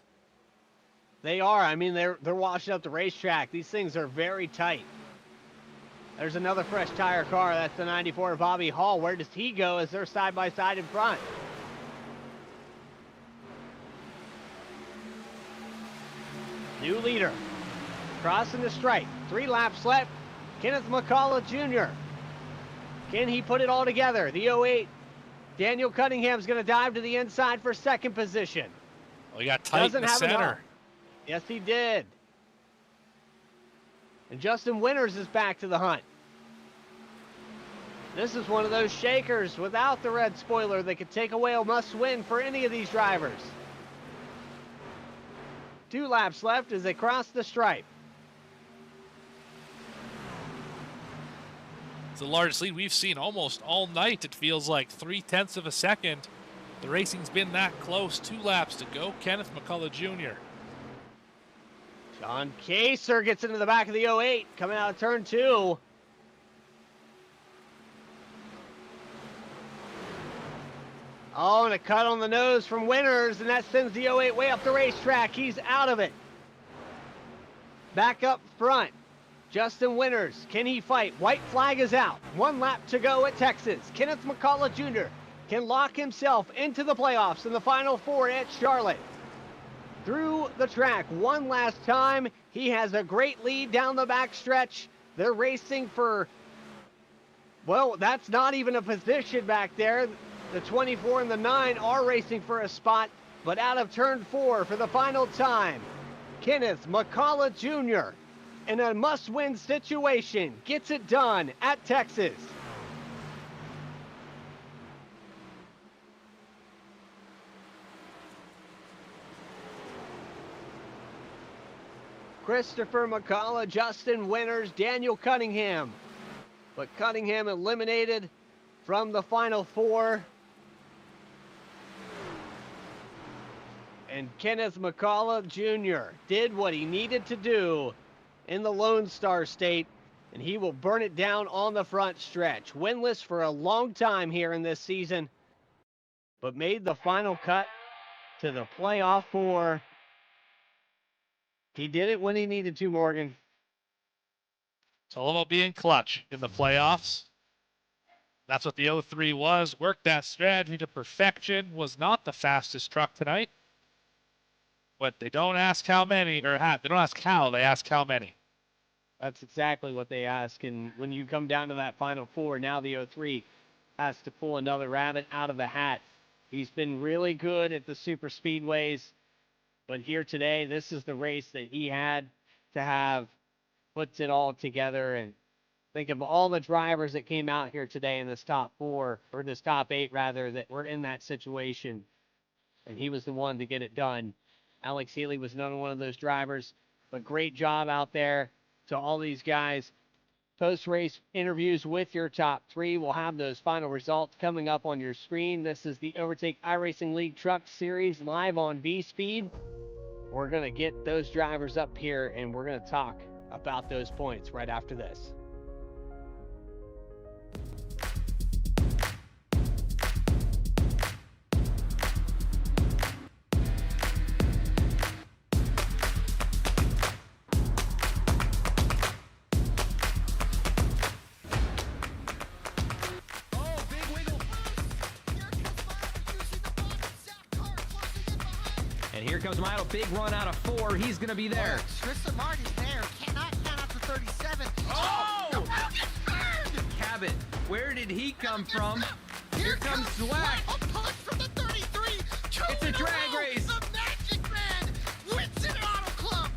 They are. I mean, they're washing up the racetrack. These things are very tight. There's another fresh tire car. That's the 94 Bobby Hall. Where does he go as they're side by side in front? New leader. Crossing the stripe. 3 laps left. Kenneth McCullough Jr. Can he put it all together? The 08. Daniel Cunningham's going to dive to the inside for 2nd position. Oh, he got tight in the center. Yes, he did. And Justin Winters is back to the hunt. This is one of those shakers without the red spoiler that could take away a must-win for any of these drivers. 2 laps left as they cross the stripe. It's the largest lead we've seen almost all night. It feels like 0.3 of a second. The racing's been that close. 2 laps to go. Kenneth McCullough Jr. Sean Kaser gets into the back of the 08, coming out of turn 2. Oh, and a cut on the nose from Winters, and that sends the 08 way up the racetrack. He's out of it. Back up front, Justin Winters. Can he fight? White flag is out. 1 lap to go at Texas. Kenneth McCullough Jr. can lock himself into the playoffs in the Final 4 at Charlotte. Through the track one last time. He has a great lead down the back stretch. They're racing for, well, that's not even a position back there. The 24 and the 9 are racing for a spot, but out of turn 4 for the final time. Kenneth McCullough Jr. in a must-win situation gets it done at Texas. Christopher McCullough, Justin Winters, Daniel Cunningham. But Cunningham eliminated from the Final Four. And Kenneth McCullough Jr. did what he needed to do in the Lone Star State, and he will burn it down on the front stretch. Winless for a long time here in this season, but made the final cut to the playoff four. He did it when he needed to, Morgan. It's all about being clutch in the playoffs. That's what the 03 was. Worked that strategy to perfection. Was not the fastest truck tonight. But they don't ask how many, or they don't ask how, they ask how many. That's exactly what they ask. And when you come down to that Final Four, now the 03 has to pull another rabbit out of the hat. He's been really good at the super speedways. But here today, this is the race that he had to have, puts it all together. And think of all the drivers that came out here today in this top four, or this top eight rather, that were in that situation. And he was the one to get it done. Alex Healy was another one of those drivers, but great job out there to all these guys. Post-race interviews with your top three. We'll have those final results coming up on your screen. This is the Overtake iRacing League Truck Series live on V-Speed. We're going to get those drivers up here, and we're going to talk about those points right after this. And here comes Milo, big run out of 4. He's going to be there. Tristan Martin's there. Cannot count out to 37. Oh! The wheel gets burned! Cabot, where did he come from? Here comes Swack. A push from the 33. It's a drag race. The Magic Man wins it at Auto Club.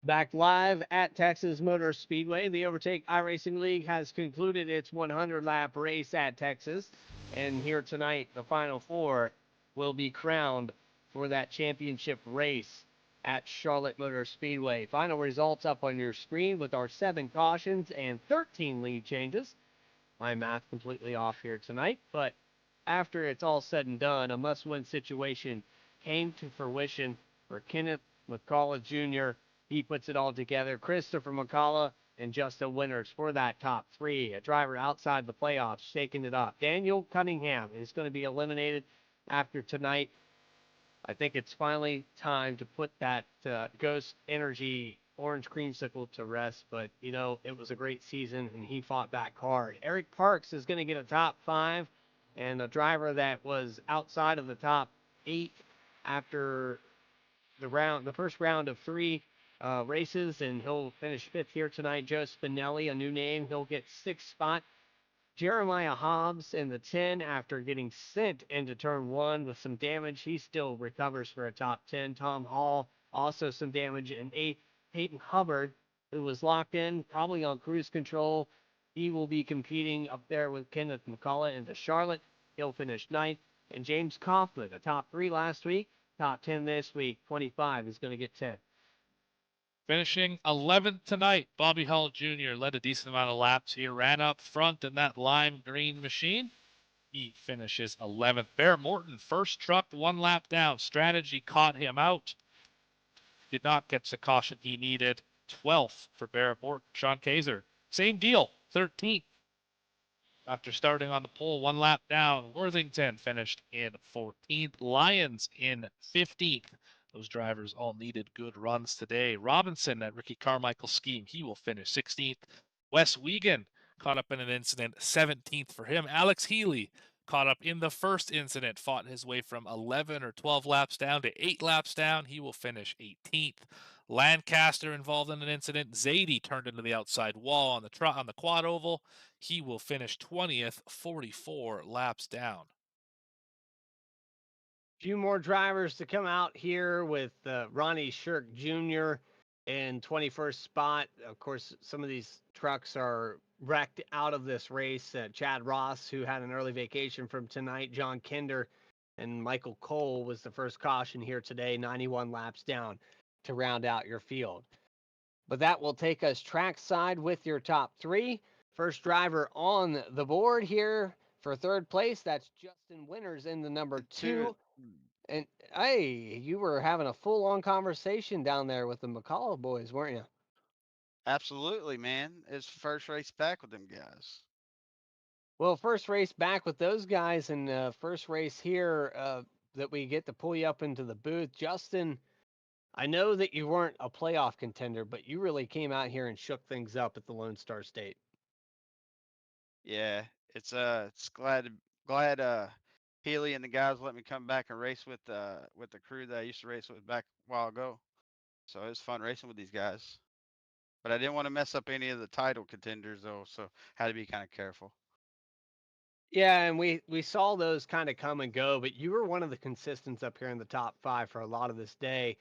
Back live at Texas Motor Speedway. The Overtake iRacing League has concluded its 100-lap race at Texas. And here tonight, the Final Four will be crowned for that championship race at Charlotte Motor Speedway. Final results up on your screen with our 7 cautions and 13 lead changes. My math completely off here tonight, but after it's all said and done, a must-win situation came to fruition for Kenneth McCullough Jr. He puts it all together. Christopher McCullough and Justin Winters for that top 3. A driver outside the playoffs shaking it up. Daniel Cunningham is going to be eliminated after tonight. I think it's finally time to put that Ghost Energy orange creamsicle to rest. But, you know, it was a great season, and he fought back hard. Eric Parks is going to get a top 5. And a driver that was outside of the top 8 after the first round of 3 races, and he'll finish 5th here tonight. Joe Spinelli, a new name, he'll get 6th spot. Jeremiah Hobbs in the 10 after getting sent into turn 1 with some damage. He still recovers for a top 10. Tom Hall, also some damage in 8th. Peyton Hubbard, who was locked in, probably on cruise control. He will be competing up there with Kenneth McCullough into Charlotte. He'll finish 9th. And James Kaufman, a top 3 last week, top 10 this week, 25 is going to get 10. Finishing 11th tonight, Bobby Hall Jr. led a decent amount of laps here, ran up front in that lime green machine. He finishes 11th. Bear Morton, first truck, 1 lap down. Strategy caught him out. Did not get the caution he needed. 12th for Bear Morton. Sean Kaiser, same deal, 13th. After starting on the pole, 1 lap down, Worthington finished in 14th. Lyons in 15th. Those drivers all needed good runs today. Robinson at Ricky Carmichael's scheme, he will finish 16th. Wes Wiegand caught up in an incident, 17th for him. Alex Healy caught up in the first incident, fought his way from 11 or 12 laps down to 8 laps down. He will finish 18th. Lancaster involved in an incident. Zadie turned into the outside wall on the quad oval. He will finish 20th, 44 laps down. Few more drivers to come out here with Ronnie Shirk Jr. in 21st spot. Of course, some of these trucks are wrecked out of this race. Chad Ross, who had an early vacation from tonight, John Kinder, and Michael Cole was the first caution here today, 91 laps down to round out your field. But that will take us trackside with your top 3. First driver on the board here for 3rd place, that's Justin Winters in the number 2. And hey, you were having a full-on conversation down there with the McCall boys, weren't you? Absolutely, man. It's first race back with them guys. Well, first race back with those guys, and first race here that we get to pull you up into the booth. Justin, I know that you weren't a playoff contender, but you really came out here and shook things up at the Lone Star State. Yeah, it's glad Healy and the guys let me come back and race with the crew that I used to race with back a while ago. So it was fun racing with these guys. But I didn't want to mess up any of the title contenders though, so had to be kind of careful. Yeah, and we saw those kind of come and go, but you were one of the consistents up here in the top 5 for a lot of this day.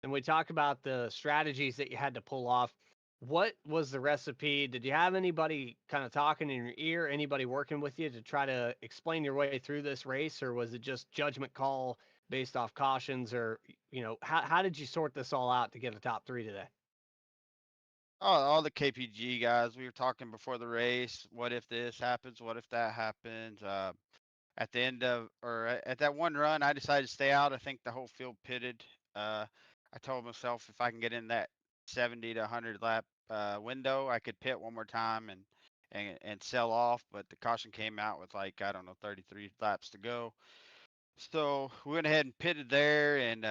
And we talked about the strategies that you had to pull off. What was the recipe? Did you have anybody kind of talking in your ear, anybody working with you to try to explain your way through this race, or was it just judgment call based off cautions, or how did you sort this all out to get a top 3 today? All the KPG guys, we were talking before the race. What if this happens? What if that happens? At the end of at that one run, I decided to stay out. I think the whole field pitted. I told myself if I can get in that 70 to 100 lap window, I could pit one more time and sell off. But the caution came out with like I don't know 33 laps to go. So we went ahead and pitted there, and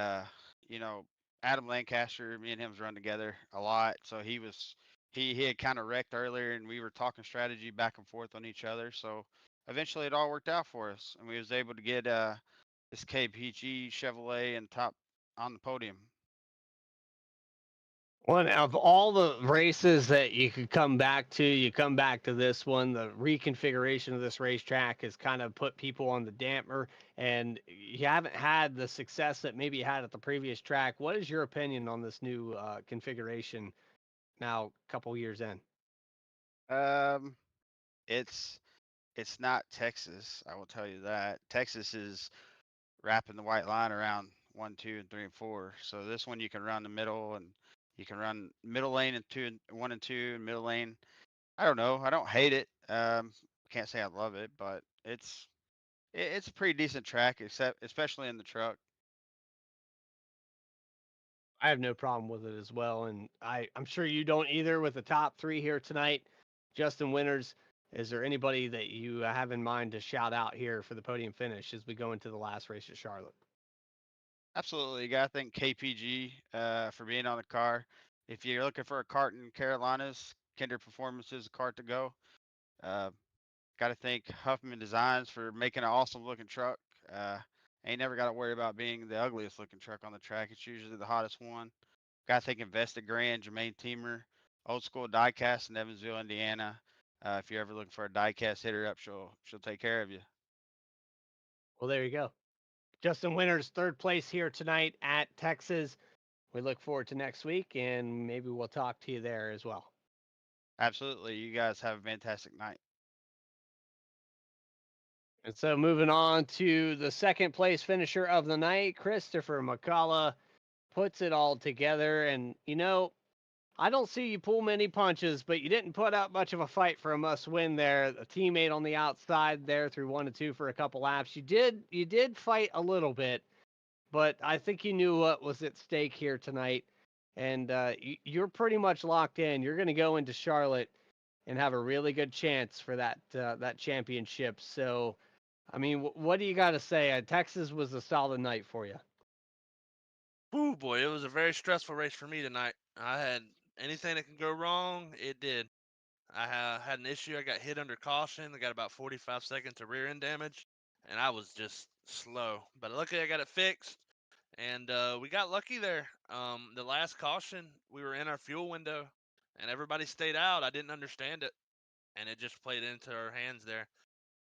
Adam Lancaster, me and him was run together a lot. So he had kind of wrecked earlier, and we were talking strategy back and forth on each other. So eventually it all worked out for us, and we was able to get this KPG Chevrolet and top on the podium. One of all the races that you could come back to, you come back to this one. The reconfiguration of this racetrack has kind of put people on the damper, and you haven't had the success that maybe you had at the previous track. What is your opinion on this new configuration now, a couple years in? It's not Texas, I will tell you that. Texas is wrapping the white line around 1, 2, and 3 and 4. So this one you can run the middle, and you can run middle lane and 1 and 2, and middle lane. I don't know. I don't hate it. Can't say I love it, but it's a pretty decent track, especially in the truck. I have no problem with it as well, and I'm sure you don't either with the top 3 here tonight. Justin Winters, is there anybody that you have in mind to shout out here for the podium finish as we go into the last race at Charlotte? Absolutely. You got to thank KPG for being on the car. If you're looking for a kart in Carolinas, Kinder Performance is a kart to go. Got to thank Huffman Designs for making an awesome looking truck. Ain't never got to worry about being the ugliest looking truck on the track. It's usually the hottest one. Got to thank Investa Grand, Jermaine Teamer, Old School Diecast in Evansville, Indiana. If you're ever looking for a diecast, hit her up. She'll take care of you. Well, there you go. Justin Winters, 3rd place here tonight at Texas. We look forward to next week, and maybe we'll talk to you there as well. Absolutely. You guys have a fantastic night. And so moving on to the 2nd place finisher of the night, Christopher McCullough puts it all together. And, I don't see you pull many punches, but you didn't put up much of a fight for a must-win there. A teammate on the outside there through 1 to 2 for a couple laps. You did fight a little bit, but I think you knew what was at stake here tonight, and you're pretty much locked in. You're going to go into Charlotte and have a really good chance for that championship. So, I mean, what do you got to say? Texas was a solid night for you. Whew, boy, it was a very stressful race for me tonight. I had anything that can go wrong, it did. I had an issue. I got hit under caution. I got about 45 seconds of rear end damage, and I was just slow. But luckily, I got it fixed, and we got lucky there. The last caution, we were in our fuel window, and everybody stayed out. I didn't understand it, and it just played into our hands there.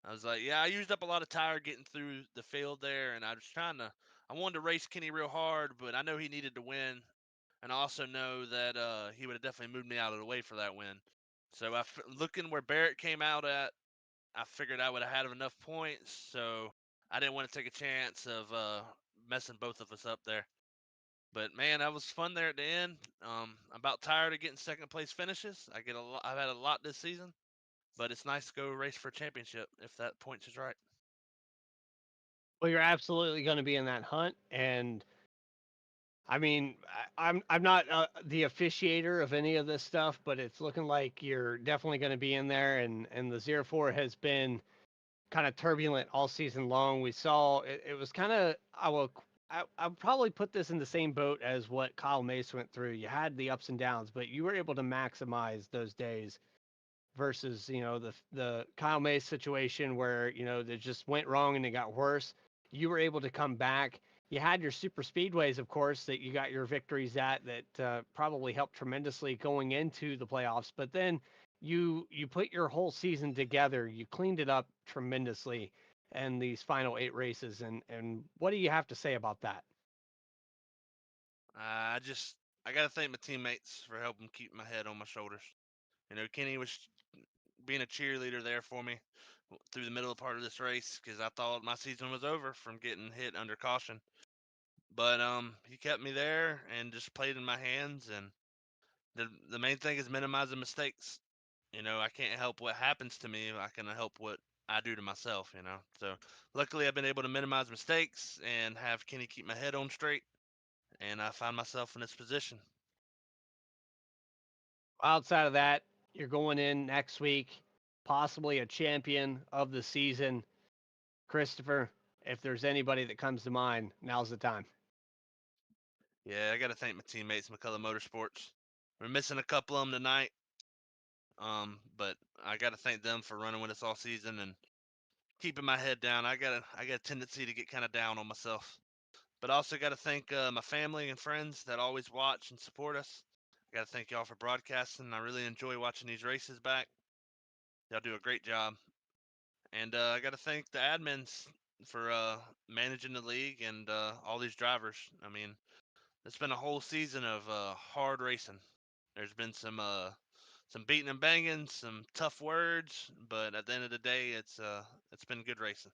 I was like, yeah, I used up a lot of tire getting through the field there, and I was I wanted to race Kenny real hard, but I know he needed to win, and I also know that he would have definitely moved me out of the way for that win. So looking where Barrett came out at, I figured I would have had enough points, so I didn't want to take a chance of messing both of us up there. But man, that was fun there at the end. I'm about tired of getting second place finishes. I've had a lot this season, but it's nice to go race for a championship if that points is right. Well, you're absolutely going to be in that hunt, and I mean, I'm not the officiator of any of this stuff, but it's looking like you're definitely going to be in there, and the 0-4 has been kind of turbulent all season long. We saw it was kind of I'll probably put this in the same boat as what Kyle Mace went through. You had the ups and downs, but you were able to maximize those days versus the Kyle Mace situation where it just went wrong and it got worse. You were able to come back. You had your super speedways, of course, that you got your victories at that probably helped tremendously going into the playoffs. But then you put your whole season together. You cleaned it up tremendously in these final 8 races. And what do you have to say about that? I just I gotta thank my teammates for helping keep my head on my shoulders. Kenny was being a cheerleader there for me through the middle part of this race because I thought my season was over from getting hit under caution. But he kept me there and just played in my hands. And the main thing is minimizing mistakes. I can't help what happens to me. I can help what I do to myself. So luckily, I've been able to minimize mistakes and have Kenny keep my head on straight, and I find myself in this position. Outside of that, you're going in next week, possibly a champion of the season. Christopher, if there's anybody that comes to mind, now's the time. Yeah, I got to thank my teammates, McCullough Motorsports. We're missing a couple of them tonight, but I got to thank them for running with us all season and keeping my head down. I got a tendency to get kind of down on myself, but I also got to thank my family and friends that always watch and support us. I got to thank y'all for broadcasting. I really enjoy watching these races back. Y'all do a great job, and I got to thank the admins for managing the league and all these drivers. I mean, it's been a whole season of hard racing. There's been some beating and banging, some tough words, but at the end of the day, it's been good racing.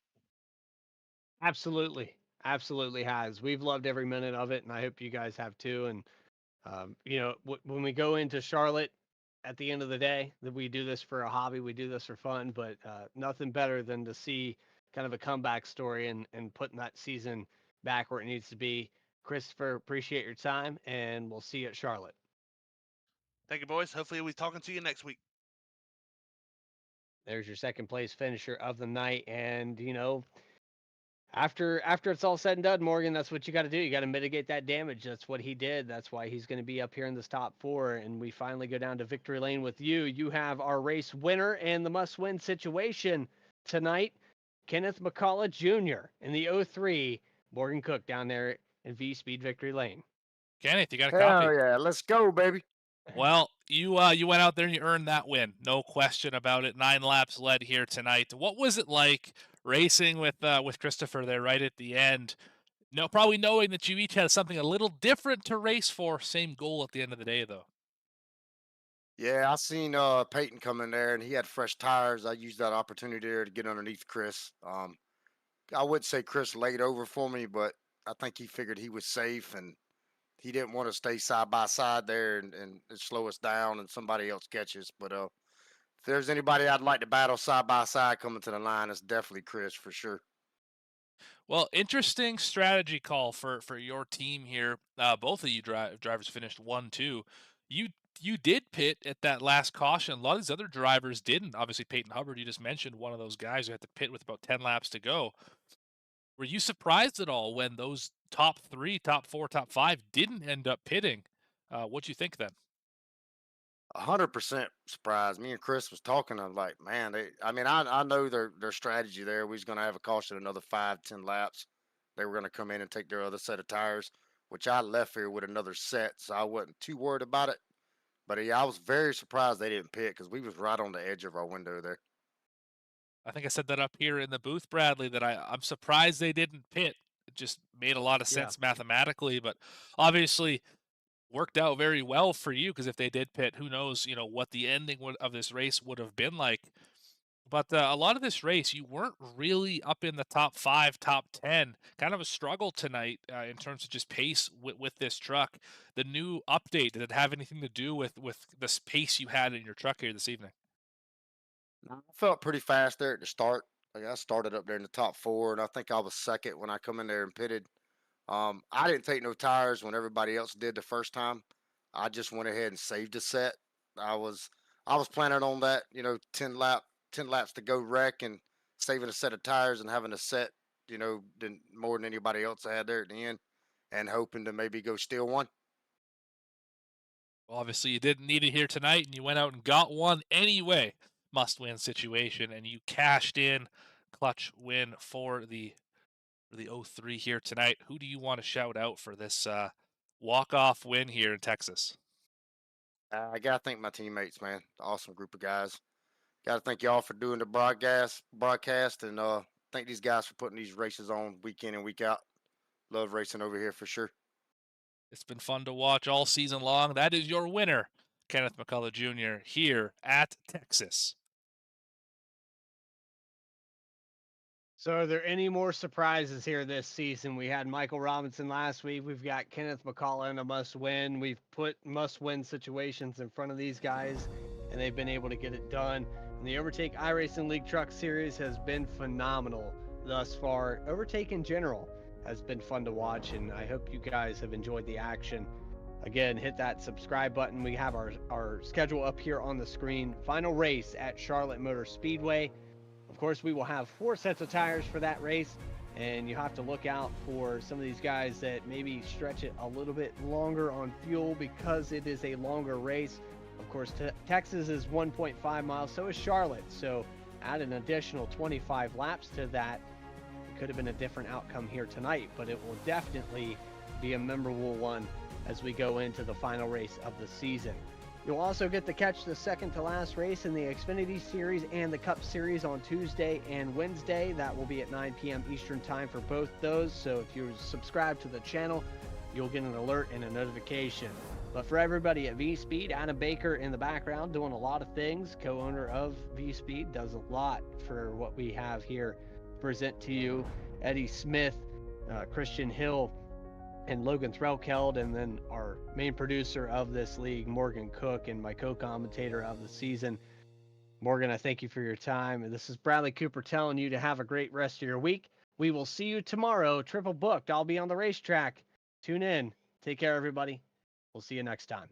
Absolutely. Absolutely has. We've loved every minute of it, and I hope you guys have too. And, when we go into Charlotte at the end of the day, that we do this for a hobby, we do this for fun, but nothing better than to see kind of a comeback story and putting that season back where it needs to be. Christopher, appreciate your time, and we'll see you at Charlotte. Thank you, boys. Hopefully, we'll be talking to you next week. There's your second place finisher of the night. And, after it's all said and done, Morgan, that's what you got to do. You got to mitigate that damage. That's what he did. That's why he's going to be up here in this top 4. And we finally go down to victory lane with you. You have our race winner and the must-win situation tonight, Kenneth McCullough Jr. in the 03 Morgan Cook down there in V Speed victory lane. Kenneth, you got a copy. Hell yeah, let's go, baby. Well, you went out there and you earned that win, no question about it. 9 laps led here tonight. What was it like racing with Christopher there right at the end? No, probably knowing that you each had something a little different to race for. Same goal at the end of the day, though. Yeah, I seen Peyton come in there and he had fresh tires. I used that opportunity there to get underneath Chris. I would say Chris laid over for me, but I think he figured he was safe and he didn't want to stay side by side there and slow us down and somebody else catches. But if there's anybody I'd like to battle side by side coming to the line, it's definitely Chris for sure. Well, interesting strategy call for your team here. Both of you drivers finished 1-2. You did pit at that last caution. A lot of these other drivers didn't. Obviously, Peyton Hubbard, you just mentioned, one of those guys who had to pit with about 10 laps to go. Were you surprised at all when those top 3, top 4, top 5 didn't end up pitting? What'd you think then? 100% surprised. Me and Chris was talking. I'm like, man, I know their strategy there. We was gonna have a caution another 5-10 laps. They were gonna come in and take their other set of tires, which I left here with another set, so I wasn't too worried about it. But yeah, I was very surprised they didn't pit because we was right on the edge of our window there. I think I said that up here in the booth, Bradley, that I'm surprised they didn't pit. It just made a lot of sense mathematically, but obviously worked out very well for you, because if they did pit, who knows, what the ending of this race would have been like. But a lot of this race, you weren't really up in the top 5, top 10. Kind of a struggle tonight in terms of just pace with this truck. The new update, did it have anything to do with this pace you had in your truck here this evening? I felt pretty fast there at the start. Like I started up there in the top 4, and I think I was second when I come in there and pitted. I didn't take no tires when everybody else did the first time. I just went ahead and saved a set. I was I was planning on that, 10 laps to go wreck and saving a set of tires and having a set, more than anybody else I had there at the end, and hoping to maybe go steal one. Well, obviously, you didn't need it here tonight, and you went out and got one anyway. Must-win situation, and you cashed in. Clutch win for the 03 here tonight. Who do you want to shout out for this walk-off win here in Texas? I gotta thank my teammates, man. Awesome group of guys. Gotta thank y'all for doing the broadcast, and thank these guys for putting these races on week in and week out. Love racing over here for sure. It's been fun to watch all season long. That is your winner, Kenneth McCullough Jr. here at Texas. So are there any more surprises here this season? We had Michael Robinson last week. We've got Kenneth McCullough in a must-win. We've put must-win situations in front of these guys, and they've been able to get it done. And the Overtake iRacing League Truck Series has been phenomenal thus far. Overtake in general has been fun to watch, and I hope you guys have enjoyed the action. Again, hit that subscribe button. We have our schedule up here on the screen. Final race at Charlotte Motor Speedway. Of course, we will have 4 sets of tires for that race, and you have to look out for some of these guys that maybe stretch it a little bit longer on fuel because it is a longer race. Of course, Texas is 1.5 miles, so is Charlotte. So add an additional 25 laps to that. It could have been a different outcome here tonight, but it will definitely be a memorable one as we go into the final race of the season. You'll also get to catch the second to last race in the Xfinity Series and the Cup Series on Tuesday and Wednesday. That will be at 9 p.m. Eastern Time for both those. So if you subscribe to the channel, you'll get an alert and a notification. But for everybody at V-Speed, Adam Baker in the background doing a lot of things. Co-owner of V-Speed, does a lot for what we have here to present to you. Eddie Smith, Christian Hill, and Logan Threlkeld, and then our main producer of this league, Morgan Cook, and my co-commentator of the season. Morgan, I thank you for your time. And this is Bradley Cooper telling you to have a great rest of your week. We will see you tomorrow. Triple booked. I'll be on the racetrack. Tune in. Take care, everybody. We'll see you next time.